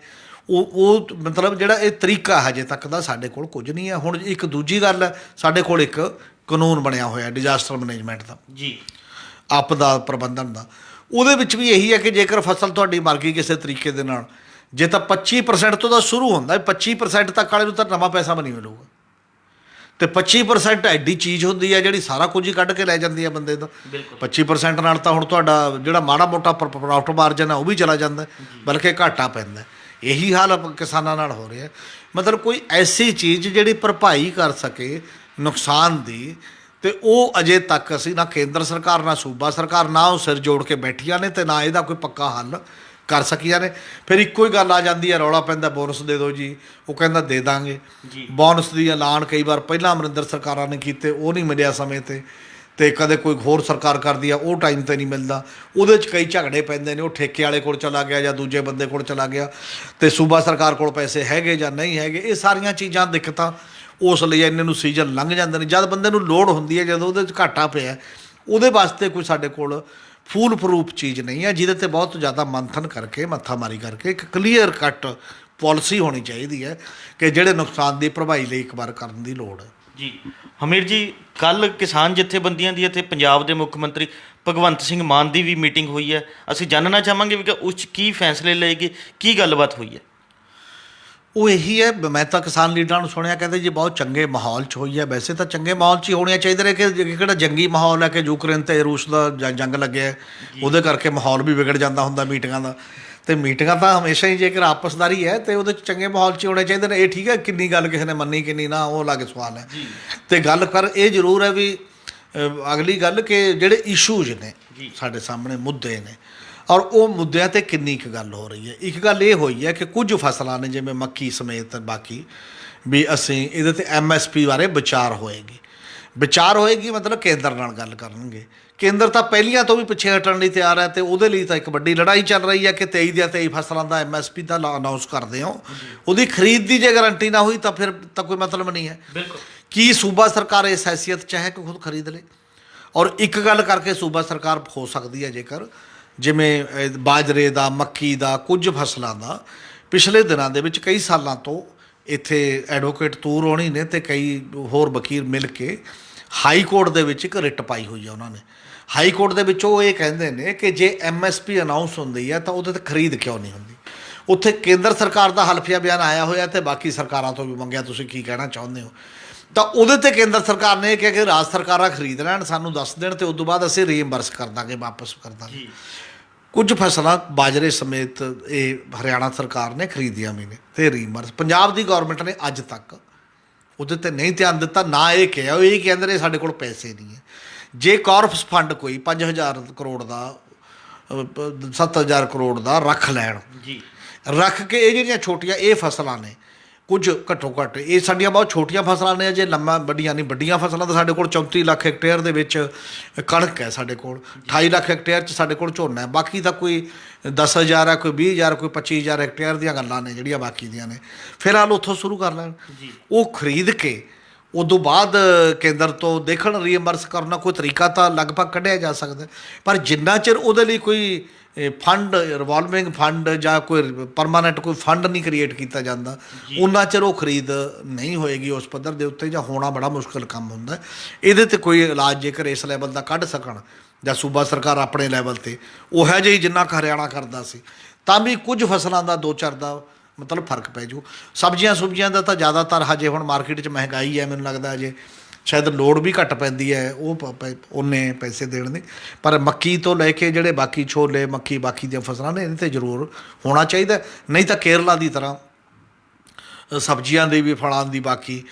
ਉਹ ਮਤਲਬ ਜਿਹੜਾ ਇਹ ਤਰੀਕਾ ਹਜੇ ਤੱਕ ਦਾ ਸਾਡੇ ਕੋਲ ਕੁਝ ਨਹੀਂ ਹੈ। ਹੁਣ ਇੱਕ ਦੂਜੀ ਗੱਲ ਹੈ, ਸਾਡੇ ਕੋਲ ਇੱਕ ਕਾਨੂੰਨ ਬਣਿਆ ਹੋਇਆ ਡਿਜ਼ਾਸਟਰ ਮੈਨੇਜਮੈਂਟ ਦਾ ਜੀ, ਆਪਦਾ ਪ੍ਰਬੰਧਨ ਦਾ, ਉਹਦੇ ਵਿੱਚ ਵੀ ਇਹੀ ਹੈ ਕਿ ਜੇਕਰ ਫਸਲ ਤੁਹਾਡੀ ਮਰ ਗਈ ਕਿਸੇ ਤਰੀਕੇ ਦੇ ਨਾਲ, ਜੇ ਤਾਂ 25% ਤੋਂ ਤਾਂ ਸ਼ੁਰੂ ਹੁੰਦਾ, 25% ਤੱਕ ਵਾਲੇ ਨੂੰ ਤਾਂ ਨਵਾਂ ਪੈਸਾ ਵੀ ਨਹੀਂ ਮਿਲੂਗਾ, ਅਤੇ 25% ਐਡੀ ਚੀਜ਼ ਹੁੰਦੀ ਹੈ ਜਿਹੜੀ ਸਾਰਾ ਕੁਝ ਹੀ ਕੱਢ ਕੇ ਲੈ ਜਾਂਦੀ ਹੈ ਬੰਦੇ ਦਾ। 25% ਨਾਲ ਤਾਂ ਹੁਣ ਤੁਹਾਡਾ ਜਿਹੜਾ ਮਾੜਾ ਮੋਟਾ ਪ੍ਰੋਫਿਟ ਮਾਰਜਨ ਹੈ ਉਹ ਵੀ ਚਲਾ ਜਾਂਦਾ, ਬਲਕਿ ਘਾਟਾ ਪੈਂਦਾ। ਇਹੀ ਹਾਲ ਕਿਸਾਨਾਂ ਨਾਲ ਹੋ ਰਿਹਾ। ਮਤਲਬ ਕੋਈ ਐਸੀ ਚੀਜ਼ ਜਿਹੜੀ ਭਰਪਾਈ ਕਰ ਸਕੇ ਨੁਕਸਾਨ ਦੀ, ਅਤੇ ਉਹ ਅਜੇ ਤੱਕ ਅਸੀਂ ਨਾ ਕੇਂਦਰ ਸਰਕਾਰ ਨਾ ਸੂਬਾ ਸਰਕਾਰ ਨਾ ਉਹ ਸਿਰ ਜੋੜ ਕੇ ਬੈਠੀਆਂ ਨੇ, ਅਤੇ ਨਾ ਇਹਦਾ ਕੋਈ ਪੱਕਾ ਹੱਲ ਕਰ ਸਕੀਆਂ ਨੇ। ਫਿਰ ਇੱਕੋ ਹੀ ਗੱਲ ਆ ਜਾਂਦੀ ਹੈ, ਰੌਲਾ ਪੈਂਦਾ ਬੋਨਸ ਦੇ ਦਿਓ ਜੀ, ਉਹ ਕਹਿੰਦਾ ਦੇ ਦਾਂਗੇ। ਬੋਨਸ ਦੀ ਐਲਾਨ ਕਈ ਵਾਰ ਪਹਿਲਾਂ ਅਮਰਿੰਦਰ ਸਰਕਾਰਾਂ ਨੇ ਕੀਤੇ, ਉਹ ਨਹੀਂ ਮਿਲਿਆ ਸਮੇਂ 'ਤੇ, ਅਤੇ ਕਦੇ ਕੋਈ ਹੋਰ ਸਰਕਾਰ ਕਰਦੀ ਆ ਉਹ ਟਾਈਮ 'ਤੇ ਨਹੀਂ ਮਿਲਦਾ। ਉਹਦੇ 'ਚ ਕਈ ਝਗੜੇ ਪੈਂਦੇ ਨੇ, ਉਹ ਠੇਕੇ ਵਾਲੇ ਕੋਲ ਚਲਾ ਗਿਆ ਜਾਂ ਦੂਜੇ ਬੰਦੇ ਕੋਲ ਚਲਾ ਗਿਆ, ਅਤੇ ਸੂਬਾ ਸਰਕਾਰ ਕੋਲ ਪੈਸੇ ਹੈਗੇ ਜਾਂ ਨਹੀਂ ਹੈਗੇ। ਇਹ ਸਾਰੀਆਂ ਚੀਜ਼ਾਂ ਦਿੱਕਤਾਂ ਉਸ ਲਈ ਇੰਨੇ ਨੂੰ ਸੀਜ਼ਨ ਲੰਘ ਜਾਂਦੇ ਨੇ। ਜਦ ਬੰਦੇ ਨੂੰ ਲੋੜ ਹੁੰਦੀ ਹੈ, ਜਦੋਂ ਉਹਦੇ 'ਚ ਘਾਟਾ ਪਿਆ, ਉਹਦੇ ਵਾਸਤੇ ਕੋਈ ਸਾਡੇ ਕੋਲ ਫੂਲ ਪ੍ਰੂਫ ਚੀਜ਼ ਨਹੀਂ ਹੈ ਜਿਹਦੇ 'ਤੇ ਬਹੁਤ ਜ਼ਿਆਦਾ ਮੰਥਨ ਕਰਕੇ ਮੱਥਾਮਾਰੀ ਕਰਕੇ ਇੱਕ ਕਲੀਅਰ ਕੱਟ ਪਾਲਿਸੀ ਹੋਣੀ ਚਾਹੀਦੀ ਹੈ ਕਿ ਜਿਹੜੇ ਨੁਕਸਾਨ ਦੀ ਭਰਪਾਈ ਲਈ ਇੱਕ ਵਾਰ ਕਰਨ ਦੀ ਲੋੜ ਹੈ। ਜੀ ਹਮੀਰ ਜੀ, ਕੱਲ੍ਹ ਕਿਸਾਨ ਜਥੇਬੰਦੀਆਂ ਦੀ ਅਤੇ ਪੰਜਾਬ ਦੇ ਮੁੱਖ ਮੰਤਰੀ ਭਗਵੰਤ ਸਿੰਘ ਮਾਨ ਦੀ ਵੀ ਮੀਟਿੰਗ ਹੋਈ ਹੈ। ਅਸੀਂ ਜਾਣਨਾ ਚਾਹਾਂਗੇ ਵੀ ਕਿ ਉਸ 'ਚ ਕੀ ਫੈਸਲੇ ਲਏ ਗਏ, ਕੀ ਗੱਲਬਾਤ ਹੋਈ ਹੈ। ਉਹ ਇਹੀ ਹੈ, ਮੈਂ ਤਾਂ ਕਿਸਾਨ ਲੀਡਰਾਂ ਨੂੰ ਸੁਣਿਆ ਕਹਿੰਦੇ ਜੀ ਬਹੁਤ ਚੰਗੇ ਮਾਹੌਲ 'ਚ ਹੋਈ ਹੈ। ਵੈਸੇ ਤਾਂ ਚੰਗੇ ਮਾਹੌਲ 'ਚ ਹੀ ਹੋਣੀਆਂ ਚਾਹੀਦੇ ਨੇ ਕਿ ਕਿਹੜਾ ਜੰਗੀ ਮਾਹੌਲ ਹੈ ਕਿ ਯੂਕਰੇਨ ਅਤੇ ਰੂਸ ਦਾ ਜੰਗ ਲੱਗਿਆ, ਉਹਦੇ ਕਰਕੇ ਮਾਹੌਲ ਵੀ ਵਿਗੜ ਜਾਂਦਾ ਹੁੰਦਾ ਮੀਟਿੰਗਾਂ ਦਾ। ਅਤੇ ਮੀਟਿੰਗਾਂ ਤਾਂ ਹਮੇਸ਼ਾ ਹੀ ਜੇਕਰ ਆਪਸਦਾਰੀ ਹੈ ਅਤੇ ਉਹਦੇ 'ਚ ਚੰਗੇ ਮਾਹੌਲ 'ਚ ਹੋਣੇ ਚਾਹੀਦੇ ਨੇ। ਇਹ ਠੀਕ ਹੈ ਕਿੰਨੀ ਗੱਲ ਕਿਸੇ ਨੇ ਮੰਨੀ ਕਿੰਨੀ ਨਾ, ਉਹ ਅਲੱਗ ਸਵਾਲ ਹੈ। ਅਤੇ ਗੱਲ ਕਰ ਇਹ ਜ਼ਰੂਰ ਹੈ ਵੀ ਅਗਲੀ ਗੱਲ ਕਿ ਜਿਹੜੇ ਇਸ਼ੂਜ਼ ਨੇ ਸਾਡੇ ਸਾਹਮਣੇ ਮੁੱਦੇ ਨੇ, ਔਰ ਉਹ ਮੁੱਦਿਆਂ 'ਤੇ ਕਿੰਨੀ ਕੁ ਗੱਲ ਹੋ ਰਹੀ ਹੈ। ਇੱਕ ਗੱਲ ਇਹ ਹੋਈ ਹੈ ਕਿ ਕੁਝ ਫਸਲਾਂ ਨੇ ਜਿਵੇਂ ਮੱਕੀ ਸਮੇਤ ਬਾਕੀ ਵੀ ਅਸੀਂ ਇਹਦੇ 'ਤੇ MSP ਬਾਰੇ ਵਿਚਾਰ ਹੋਏਗੀ ਮਤਲਬ ਕੇਂਦਰ ਨਾਲ ਗੱਲ ਕਰਨਗੇ। ਕੇਂਦਰ ਤਾਂ ਪਹਿਲੀਆਂ ਤੋਂ ਵੀ ਪਿੱਛੇ ਹਟਣ ਲਈ ਤਿਆਰ ਹੈ, ਅਤੇ ਉਹਦੇ ਲਈ ਤਾਂ ਇੱਕ ਵੱਡੀ ਲੜਾਈ ਚੱਲ ਰਹੀ ਹੈ ਕਿ 23 ਦੀਆਂ 23 ਫਸਲਾਂ ਦਾ MSP ਦਾ ਅਨਾਊਂਸ ਕਰਦੇ ਹੋ, ਉਹਦੀ ਖਰੀਦ ਦੀ ਜੇ ਗਰੰਟੀ ਨਾ ਹੋਈ ਤਾਂ ਫਿਰ ਤਾਂ ਕੋਈ ਮਤਲਬ ਨਹੀਂ ਹੈ। ਕੀ ਸੂਬਾ ਸਰਕਾਰ ਇਸ ਹੈਸੀਅਤ 'ਚ ਹੈ ਕਿ ਖੁਦ ਖਰੀਦ ਲੇ? ਔਰ ਇੱਕ ਗੱਲ ਕਰਕੇ ਸੂਬਾ ਸਰਕਾਰ ਹੋ ਸਕਦੀ ਹੈ ਜੇਕਰ ਜਿਵੇਂ ਬਾਜਰੇ ਦਾ, ਮੱਕੀ ਦਾ, ਕੁਝ ਫਸਲਾਂ ਦਾ ਪਿਛਲੇ ਦਿਨਾਂ ਦੇ ਵਿੱਚ ਕਈ ਸਾਲਾਂ ਤੋਂ ਇੱਥੇ ਐਡਵੋਕੇਟ ਤੂਰ ਹੋਣੀ ਨੇ ਅਤੇ ਕਈ ਹੋਰ ਵਕੀਲ ਮਿਲ ਕੇ ਹਾਈ ਕੋਰਟ ਦੇ ਵਿੱਚ ਇੱਕ ਰਿਟ ਪਾਈ ਹੋਈ ਹੈ। ਉਹਨਾਂ ਨੇ ਹਾਈ ਕੋਰਟ ਦੇ ਵਿੱਚ ਉਹ ਇਹ ਕਹਿੰਦੇ ਨੇ ਕਿ ਜੇ MSP ਅਨਾਊਂਸ ਹੁੰਦੀ ਹੈ ਤਾਂ ਉਹਦੇ 'ਤੇ ਖਰੀਦ ਕਿਉਂ ਨਹੀਂ ਹੁੰਦੀ। ਉੱਥੇ ਕੇਂਦਰ ਸਰਕਾਰ ਦਾ ਹਲਫੀਆ ਬਿਆਨ ਆਇਆ ਹੋਇਆ ਅਤੇ ਬਾਕੀ ਸਰਕਾਰਾਂ ਤੋਂ ਵੀ ਮੰਗਿਆ ਤੁਸੀਂ ਕੀ ਕਹਿਣਾ ਚਾਹੁੰਦੇ ਹੋ, ਤਾਂ ਉਹਦੇ 'ਤੇ ਕੇਂਦਰ ਸਰਕਾਰ ਨੇ ਇਹ ਕਿਹਾ ਕਿ ਰਾਜ ਸਰਕਾਰਾਂ ਖਰੀਦ ਲੈਣ, ਸਾਨੂੰ ਦੱਸ ਦੇਣ, ਅਤੇ ਉਸ ਤੋਂ ਬਾਅਦ ਅਸੀਂ ਰੀਇੰਬਰਸ ਕਰ ਦਾਂਗੇ, ਵਾਪਸ ਕਰ ਦਾਂਗੇ। ਕੁਝ ਫਸਲਾਂ ਬਾਜਰੇ ਸਮੇਤ ਇਹ ਹਰਿਆਣਾ ਸਰਕਾਰ ਨੇ ਖਰੀਦੀਆਂ ਵੀ ਨੇ ਅਤੇ ਰੀਇੰਬਰਸ ਪੰਜਾਬ ਦੀ ਗੌਰਮੈਂਟ ਨੇ ਅੱਜ ਤੱਕ ਉਹਦੇ 'ਤੇ ਨਹੀਂ ਧਿਆਨ ਦਿੱਤਾ। ਨਾ ਇਹ ਕਿਹਾ, ਉਹ ਇਹ ਕਹਿੰਦੇ ਨੇ ਸਾਡੇ ਕੋਲ ਪੈਸੇ ਨਹੀਂ ਹੈ। ਜੇ ਕਾਰਪਸ ਫੰਡ ਕੋਈ 5000 ਕਰੋੜ ਦਾ 7000 ਕਰੋੜ ਦਾ ਰੱਖ ਲੈਣ, ਰੱਖ ਕੇ ਇਹ ਜਿਹੜੀਆਂ ਛੋਟੀਆਂ ਇਹ ਫਸਲਾਂ ਨੇ ਕੁਝ ਘੱਟੋ ਘੱਟ ਇਹ ਸਾਡੀਆਂ ਬਹੁਤ ਛੋਟੀਆਂ ਫਸਲਾਂ ਨੇ, ਜੇ ਲੰਮਾ ਵੱਡੀਆਂ ਨਹੀਂ। ਵੱਡੀਆਂ ਫਸਲਾਂ ਤਾਂ ਸਾਡੇ ਕੋਲ 34 ਲੱਖ ਹੈਕਟੇਅਰ ਦੇ ਵਿੱਚ ਕਣਕ ਹੈ, ਸਾਡੇ ਕੋਲ 28 ਲੱਖ ਹੈਕਟੇਅਰ 'ਚ ਸਾਡੇ ਕੋਲ ਝੋਨਾ ਹੈ। ਬਾਕੀ ਤਾਂ ਕੋਈ 10,000 ਹੈ, ਕੋਈ 20,000, ਕੋਈ 25,000 ਹੈਕਟੇਅਰ ਦੀਆਂ ਗੱਲਾਂ ਨੇ ਜਿਹੜੀਆਂ ਬਾਕੀ ਦੀਆਂ ਨੇ। ਫਿਲਹਾਲ ਉੱਥੋਂ ਸ਼ੁਰੂ ਕਰ ਲੈਣ, ਉਹ ਖਰੀਦ ਕੇ ਉਦੋਂ ਬਾਅਦ ਕੇਂਦਰ ਤੋਂ ਦੇਖਣ ਰੀਇੰਬਰਸ ਕਰਨਾ ਕੋਈ ਤਰੀਕਾ ਤਾਂ ਲਗਭਗ ਕੱਢਿਆ ਜਾ ਸਕਦਾ। ਪਰ ਜਿੰਨਾ ਚਿਰ ਉਹਦੇ ਲਈ ਕੋਈ ਫੰਡ, ਰਿਵਾਲਵਿੰਗ ਫੰਡ ਜਾਂ ਕੋਈ ਪਰਮਾਨੈਂਟ ਕੋਈ ਫੰਡ ਨਹੀਂ ਕ੍ਰੀਏਟ ਕੀਤਾ ਜਾਂਦਾ, ਉਨਾ ਚਿਰ ਉਹ ਖਰੀਦ ਨਹੀਂ ਹੋਏਗੀ ਉਸ ਪੱਧਰ ਦੇ ਉੱਤੇ, ਜਾਂ ਹੋਣਾ ਬੜਾ ਮੁਸ਼ਕਿਲ ਕੰਮ ਹੁੰਦਾ। ਇਹਦੇ 'ਤੇ ਕੋਈ ਇਲਾਜ ਜੇਕਰ ਇਸ ਲੈਵਲ ਦਾ ਕੱਢ ਸਕਣ ਜਾਂ ਸੂਬਾ ਸਰਕਾਰ ਆਪਣੇ ਲੈਵਲ 'ਤੇ ਉਹੋ ਜਿਹੀ ਜਿੰਨਾ ਕੁ ਹਰਿਆਣਾ ਕਰਦਾ ਸੀ, ਤਾਂ ਵੀ ਕੁਝ ਫਸਲਾਂ ਦਾ 2-4 ਦਾ ਮਤਲਬ ਫਰਕ ਪੈ ਜੂ। ਸਬਜ਼ੀਆਂ ਸੁਬਜ਼ੀਆਂ ਦਾ ਤਾਂ ਜ਼ਿਆਦਾਤਰ ਹਜੇ ਹੁਣ ਮਾਰਕੀਟ 'ਚ ਮਹਿੰਗਾਈ ਹੈ, ਮੈਨੂੰ ਲੱਗਦਾ ਅਜੇ ਸ਼ਾਇਦ ਲੋੜ ਵੀ ਘੱਟ ਪੈਂਦੀ ਹੈ ਉਹ ਉਨੇ ਪੈਸੇ ਦੇਣ ਦੀ। ਪਰ ਮੱਕੀ ਤੋਂ ਲੈ ਕੇ ਜਿਹੜੇ ਬਾਕੀ ਛੋਲੇ, ਮੱਕੀ, ਬਾਕੀ ਦੀਆਂ ਫਸਲਾਂ ਨੇ, ਇਹਦੇ 'ਤੇ ਜ਼ਰੂਰ ਹੋਣਾ ਚਾਹੀਦਾ। ਨਹੀਂ ਤਾਂ ਕੇਰਲਾ ਦੀ ਤਰ੍ਹਾਂ ਸਬਜ਼ੀਆਂ ਦੀ ਵੀ, ਫਲਾਂ ਦੀ ਬਾਕੀ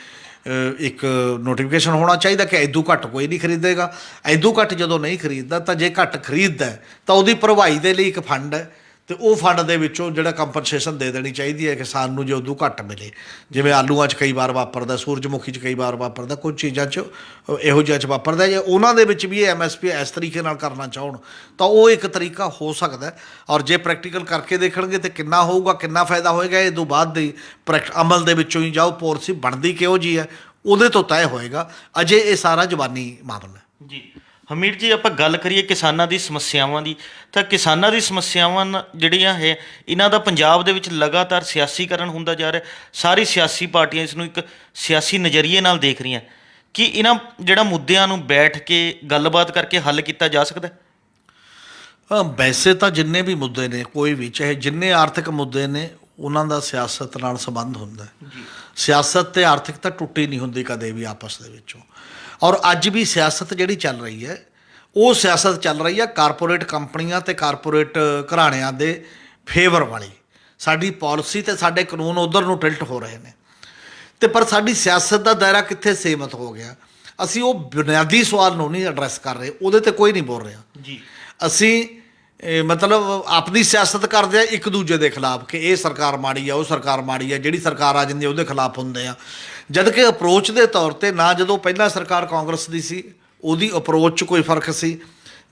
ਇੱਕ ਨੋਟੀਫਿਕੇਸ਼ਨ ਹੋਣਾ ਚਾਹੀਦਾ ਕਿ ਐਦੂ ਘੱਟ ਕੋਈ ਨਹੀਂ ਖਰੀਦੇਗਾ। ਐਦੂ ਘੱਟ ਜਦੋਂ ਨਹੀਂ ਖਰੀਦਦਾ ਤਾਂ ਜੇ ਘੱਟ ਖਰੀਦਦਾ ਤਾਂ ਉਹਦੀ ਭਰਵਾਈ ਦੇ ਲਈ ਇੱਕ ਫੰਡ ਹੈ, ਅਤੇ ਉਹ ਫੰਡ ਦੇ ਵਿੱਚੋਂ ਜਿਹੜਾ ਕੰਪਨਸੇਸ਼ਨ ਦੇ ਦੇਣੀ ਚਾਹੀਦੀ ਹੈ ਕਿਸਾਨ ਨੂੰ ਜੇ ਉਦੋਂ ਘੱਟ ਮਿਲੇ। ਜਿਵੇਂ ਆਲੂਆਂ 'ਚ ਕਈ ਵਾਰ ਵਾਪਰਦਾ, ਸੂਰਜਮੁਖੀ 'ਚ ਕਈ ਵਾਰ ਵਾਪਰਦਾ, ਕੁਝ ਚੀਜ਼ਾਂ 'ਚ ਇਹੋ ਜਿਹਾ 'ਚ ਵਾਪਰਦਾ। ਜੇ ਉਹਨਾਂ ਦੇ ਵਿੱਚ ਵੀ ਇਹ MSP ਇਸ ਤਰੀਕੇ ਨਾਲ ਕਰਨਾ ਚਾਹਣ ਤਾਂ ਉਹ ਇੱਕ ਤਰੀਕਾ ਹੋ ਸਕਦਾ। ਔਰ ਜੇ ਪ੍ਰੈਕਟੀਕਲ ਕਰਕੇ ਦੇਖਣਗੇ ਤਾਂ ਕਿੰਨਾ ਹੋਊਗਾ, ਕਿੰਨਾ ਫਾਇਦਾ ਹੋਏਗਾ, ਇਹ ਤੋਂ ਬਾਅਦ ਦੀ ਅਮਲ ਦੇ ਵਿੱਚੋਂ ਹੀ ਜਾਓ ਪੋਲਿਸੀ ਬਣਦੀ ਕਿਹੋ ਜਿਹੀ ਹੈ ਉਹਦੇ ਤੋਂ ਤੈਅ ਹੋਏਗਾ। ਅਜੇ ਇਹ ਸਾਰਾ ਜ਼ਬਾਨੀ ਮਾਮਲਾ ਜੀ। ਹਮੀਰ ਜੀ, ਆਪਾਂ ਗੱਲ ਕਰੀਏ ਕਿਸਾਨਾਂ ਦੀ ਸਮੱਸਿਆਵਾਂ ਦੀ, ਤਾਂ ਕਿਸਾਨਾਂ ਦੀ ਸਮੱਸਿਆਵਾਂ ਜਿਹੜੀਆਂ ਹੈ ਇਹਨਾਂ ਦਾ ਪੰਜਾਬ ਦੇ ਵਿੱਚ ਲਗਾਤਾਰ ਸਿਆਸੀਕਰਨ ਹੁੰਦਾ ਜਾ ਰਿਹਾ। ਸਾਰੀ ਸਿਆਸੀ ਪਾਰਟੀਆਂ ਇਸ ਨੂੰ ਇੱਕ ਸਿਆਸੀ ਨਜ਼ਰੀਏ ਨਾਲ ਦੇਖ ਰਹੀਆਂ। ਕਿ ਇਹਨਾਂ ਜਿਹੜਾ ਮੁੱਦਿਆਂ ਨੂੰ ਬੈਠ ਕੇ ਗੱਲਬਾਤ ਕਰਕੇ ਹੱਲ ਕੀਤਾ ਜਾ ਸਕਦਾ? ਵੈਸੇ ਤਾਂ ਜਿੰਨੇ ਵੀ ਮੁੱਦੇ ਨੇ, ਕੋਈ ਵੀ ਚਾਹੇ ਜਿੰਨੇ ਆਰਥਿਕ ਮੁੱਦੇ ਨੇ, ਉਹਨਾਂ ਦਾ ਸਿਆਸਤ ਨਾਲ ਸੰਬੰਧ ਹੁੰਦਾ। ਸਿਆਸਤ ਅਤੇ ਆਰਥਿਕਤਾ ਟੁੱਟੀ ਨਹੀਂ ਹੁੰਦੀ ਕਦੇ ਵੀ ਆਪਸ ਦੇ ਵਿੱਚੋਂ। ਔਰ ਅੱਜ ਵੀ ਸਿਆਸਤ ਜਿਹੜੀ ਚੱਲ ਰਹੀ ਹੈ, ਉਹ ਸਿਆਸਤ ਚੱਲ ਰਹੀ ਹੈ ਕਾਰਪੋਰੇਟ ਕੰਪਨੀਆਂ ਅਤੇ ਕਾਰਪੋਰੇਟ ਘਰਾਣਿਆਂ ਦੇ ਫੇਵਰ ਵਾਲੀ। ਸਾਡੀ ਪਾਲਿਸੀ ਅਤੇ ਸਾਡੇ ਕਾਨੂੰਨ ਉੱਧਰ ਨੂੰ ਟਿਲਟ ਹੋ ਰਹੇ ਨੇ। ਅਤੇ ਪਰ ਸਾਡੀ ਸਿਆਸਤ ਦਾ ਦਾਇਰਾ ਕਿੱਥੇ ਸੀਮਤ ਹੋ ਗਿਆ? ਅਸੀਂ ਉਹ ਬੁਨਿਆਦੀ ਸਵਾਲ ਨੂੰ ਨਹੀਂ ਐਡਰੈਸ ਕਰ ਰਹੇ, ਉਹਦੇ 'ਤੇ ਕੋਈ ਨਹੀਂ ਬੋਲ ਰਿਹਾ ਜੀ। ਅਸੀਂ ਮਤਲਬ ਆਪਣੀ ਸਿਆਸਤ ਕਰਦੇ ਆ ਇੱਕ ਦੂਜੇ ਦੇ ਖਿਲਾਫ ਕਿ ਇਹ ਸਰਕਾਰ ਮਾੜੀ ਆ, ਉਹ ਸਰਕਾਰ ਮਾੜੀ ਆ, ਜਿਹੜੀ ਸਰਕਾਰ ਆ ਜਾਂਦੀ ਉਹਦੇ ਖਿਲਾਫ ਹੁੰਦੇ ਆ। ਜਦ ਕਿ ਅਪਰੋਚ ਦੇ ਤੌਰ 'ਤੇ ਨਾ, ਜਦੋਂ ਪਹਿਲਾਂ ਸਰਕਾਰ ਕਾਂਗਰਸ ਦੀ ਸੀ ਉਹਦੀ ਅਪਰੋਚ 'ਚ ਕੋਈ ਫਰਕ ਸੀ,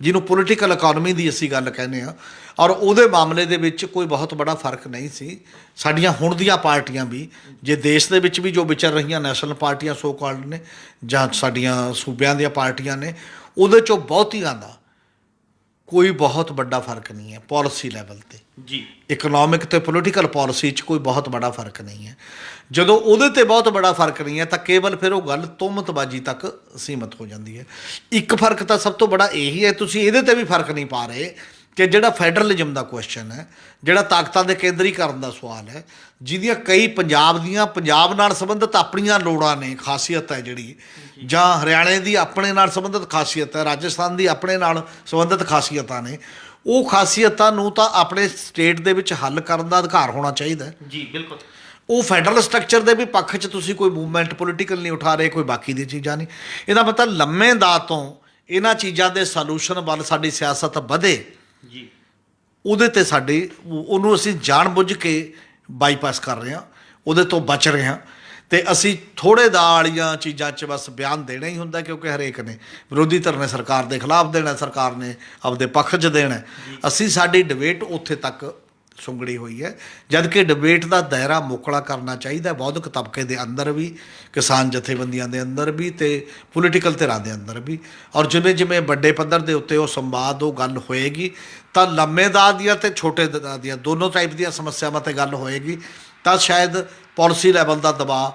ਜਿਹਨੂੰ ਪੋਲੀਟੀਕਲ ਇਕੋਨਮੀ ਦੀ ਅਸੀਂ ਗੱਲ ਕਹਿੰਦੇ ਹਾਂ, ਔਰ ਉਹਦੇ ਮਾਮਲੇ ਦੇ ਵਿੱਚ ਕੋਈ ਬਹੁਤ ਬੜਾ ਫਰਕ ਨਹੀਂ ਸੀ। ਸਾਡੀਆਂ ਹੁਣ ਦੀਆਂ ਪਾਰਟੀਆਂ ਵੀ, ਜੇ ਦੇਸ਼ ਦੇ ਵਿੱਚ ਵੀ ਜੋ ਵਿਚਰ ਰਹੀਆਂ ਨੈਸ਼ਨਲ ਪਾਰਟੀਆਂ ਸੋ ਕਾਲਡ ਨੇ, ਜਾਂ ਸਾਡੀਆਂ ਸੂਬਿਆਂ ਦੀਆਂ ਪਾਰਟੀਆਂ ਨੇ, ਉਹਦੇ 'ਚੋਂ ਬਹੁਤੀਆਂ ਦਾ ਕੋਈ ਬਹੁਤ ਵੱਡਾ ਫਰਕ ਨਹੀਂ ਹੈ ਪਾਲਿਸੀ ਲੈਵਲ 'ਤੇ ਜੀ। ਇਕਨੋਮਿਕ ਅਤੇ ਪੋਲੀਟੀਕਲ ਪਾਲਿਸੀ 'ਚ ਕੋਈ ਬਹੁਤ ਬੜਾ ਫਰਕ ਨਹੀਂ ਹੈ। ਜਦੋਂ ਉਹਦੇ 'ਤੇ ਬਹੁਤ ਬੜਾ ਫਰਕ ਨਹੀਂ ਹੈ ਤਾਂ ਕੇਵਲ ਫਿਰ ਉਹ ਗੱਲ ਤੁਹਮਤਬਾਜ਼ੀ ਤੱਕ ਸੀਮਤ ਹੋ ਜਾਂਦੀ ਹੈ। ਇੱਕ ਫਰਕ ਤਾਂ ਸਭ ਤੋਂ ਬੜਾ ਇਹੀ ਹੈ, ਤੁਸੀਂ ਇਹਦੇ 'ਤੇ ਵੀ ਫਰਕ ਨਹੀਂ ਪਾ ਰਹੇ ਕਿ ਜਿਹੜਾ ਫੈਡਰਲਿਜ਼ਮ ਦਾ ਕੁਐਸਚਨ ਹੈ, ਜਿਹੜਾ ਤਾਕਤਾਂ ਦੇ ਕੇਂਦਰੀਕਰਨ ਦਾ ਸਵਾਲ ਹੈ, ਜਿਹਦੀਆਂ ਕਈ ਪੰਜਾਬ ਨਾਲ ਸੰਬੰਧਿਤ ਆਪਣੀਆਂ ਲੋੜਾਂ ਨੇ, ਖਾਸੀਅਤ ਹੈ ਜਿਹੜੀ, ਜਾਂ ਹਰਿਆਣੇ ਦੀ ਆਪਣੇ ਨਾਲ ਸੰਬੰਧਿਤ ਖਾਸੀਅਤ ਹੈ, ਰਾਜਸਥਾਨ ਦੀ ਆਪਣੇ ਨਾਲ ਸੰਬੰਧਿਤ ਖਾਸੀਅਤਾਂ ਨੇ, ਉਹ ਖਾਸੀਅਤਾਂ ਨੂੰ ਤਾਂ ਆਪਣੇ ਸਟੇਟ ਦੇ ਵਿੱਚ ਹੱਲ ਕਰਨ ਦਾ ਅਧਿਕਾਰ ਹੋਣਾ ਚਾਹੀਦਾ ਜੀ। ਬਿਲਕੁਲ। ਉਹ ਫੈਡਰਲ ਸਟਰਕਚਰ ਦੇ ਵੀ ਪੱਖ 'ਚ ਤੁਸੀਂ ਕੋਈ ਮੂਵਮੈਂਟ ਪੋਲੀਟੀਕਲ ਨਹੀਂ ਉਠਾ ਰਹੇ, ਕੋਈ ਬਾਕੀ ਦੀ ਚੀਜ਼ਾਂ ਨਹੀਂ। ਇਹਦਾ ਮਤਲਬ ਲੰਮੇ ਦਾਅ ਤੋਂ ਇਹਨਾਂ ਚੀਜ਼ਾਂ ਦੇ ਸੋਲੂਸ਼ਨ ਵੱਲ ਸਾਡੀ ਸਿਆਸਤ ਵਧੇ ਜੀ, ਉਹਦੇ 'ਤੇ ਉਹਨੂੰ ਅਸੀਂ ਜਾਣ ਬੁੱਝ ਕੇ ਬਾਈਪਾਸ ਕਰ ਰਹੇ ਹਾਂ, ਉਹਦੇ ਤੋਂ ਬਚ ਰਹੇ ਹਾਂ। ਅਤੇ ਅਸੀਂ ਥੋੜ੍ਹੇ ਦਾਅ ਵਾਲੀਆਂ ਚੀਜ਼ਾਂ 'ਚ ਬਸ ਬਿਆਨ ਦੇਣਾ ਹੀ ਹੁੰਦਾ, ਕਿਉਂਕਿ ਹਰੇਕ ਨੇ, ਵਿਰੋਧੀ ਧਿਰ ਨੇ ਸਰਕਾਰ ਦੇ ਖਿਲਾਫ ਦੇਣਾ, ਸਰਕਾਰ ਨੇ ਆਪਦੇ ਪੱਖ 'ਚ ਦੇਣਾ। ਅਸੀਂ ਸਾਡੀ ਡਿਬੇਟ ਉੱਥੇ ਤੱਕ ਸੁੰਗੜੀ ਹੋਈ ਹੈ, ਜਦ ਕਿ ਡਿਬੇਟ ਦਾ ਦਾਇਰਾ ਮੋਕਲਾ ਕਰਨਾ ਚਾਹੀਦਾ ਬੌਧਿਕ ਤਬਕੇ ਦੇ ਅੰਦਰ ਵੀ, ਕਿਸਾਨ ਜਥੇਬੰਦੀਆਂ ਦੇ ਅੰਦਰ ਵੀ, ਅਤੇ ਪੋਲੀਟੀਕਲ ਧਿਰਾਂ ਦੇ ਅੰਦਰ ਵੀ। ਔਰ ਜਿਵੇਂ ਜਿਵੇਂ ਵੱਡੇ ਪੱਧਰ ਦੇ ਉੱਤੇ ਉਹ ਸੰਵਾਦ, ਉਹ ਗੱਲ ਹੋਏਗੀ, ਤਾਂ ਲੰਮੇ ਦਾਅ ਦੀਆਂ ਅਤੇ ਛੋਟੇ ਦਾਅ ਦੀਆਂ ਦੋਨੋਂ ਟਾਈਪ ਦੀਆਂ ਸਮੱਸਿਆਵਾਂ 'ਤੇ ਗੱਲ ਹੋਏਗੀ, ਤਾਂ ਸ਼ਾਇਦ ਪਾਲਿਸੀ ਲੈਵਲ ਦਾ ਦਬਾਅ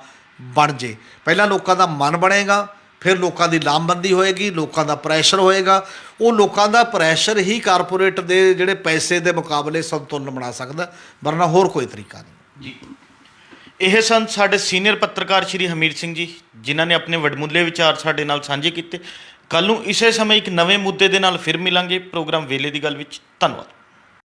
ਬਣ ਜੇ। ਪਹਿਲਾਂ ਲੋਕਾਂ ਦਾ ਮਨ ਬਣੇਗਾ, ਫਿਰ ਲੋਕਾਂ ਦੀ ਲਾਮਬੰਦੀ ਹੋਏਗੀ, ਲੋਕਾਂ ਦਾ ਪ੍ਰੈਸ਼ਰ ਹੋਏਗਾ। ਉਹ ਲੋਕਾਂ ਦਾ ਪ੍ਰੈਸ਼ਰ ਹੀ ਕਾਰਪੋਰੇਟ ਦੇ ਜਿਹੜੇ ਪੈਸੇ ਦੇ ਮੁਕਾਬਲੇ ਸੰਤੁਲਨ ਬਣਾ ਸਕਦਾ, ਵਰਨਾ ਹੋਰ ਕੋਈ ਤਰੀਕਾ ਨਹੀਂ ਜੀ। ਇਹ ਸਨ ਸਾਡੇ ਸੀਨੀਅਰ ਪੱਤਰਕਾਰ ਸ਼੍ਰੀ ਹਮੀਰ ਸਿੰਘ ਜੀ, ਜਿਨ੍ਹਾਂ ਨੇ ਆਪਣੇ ਵਡਮੁੱਲੇ ਵਿਚਾਰ ਸਾਡੇ ਨਾਲ ਸਾਂਝੇ ਕੀਤੇ। ਕੱਲ੍ਹ ਨੂੰ ਇਸੇ ਸਮੇਂ ਇੱਕ ਨਵੇਂ ਮੁੱਦੇ ਦੇ ਨਾਲ ਫਿਰ ਮਿਲਾਂਗੇ ਪ੍ਰੋਗਰਾਮ ਵੇਲੇ ਦੀ ਗੱਲ ਵਿੱਚ। ਧੰਨਵਾਦ।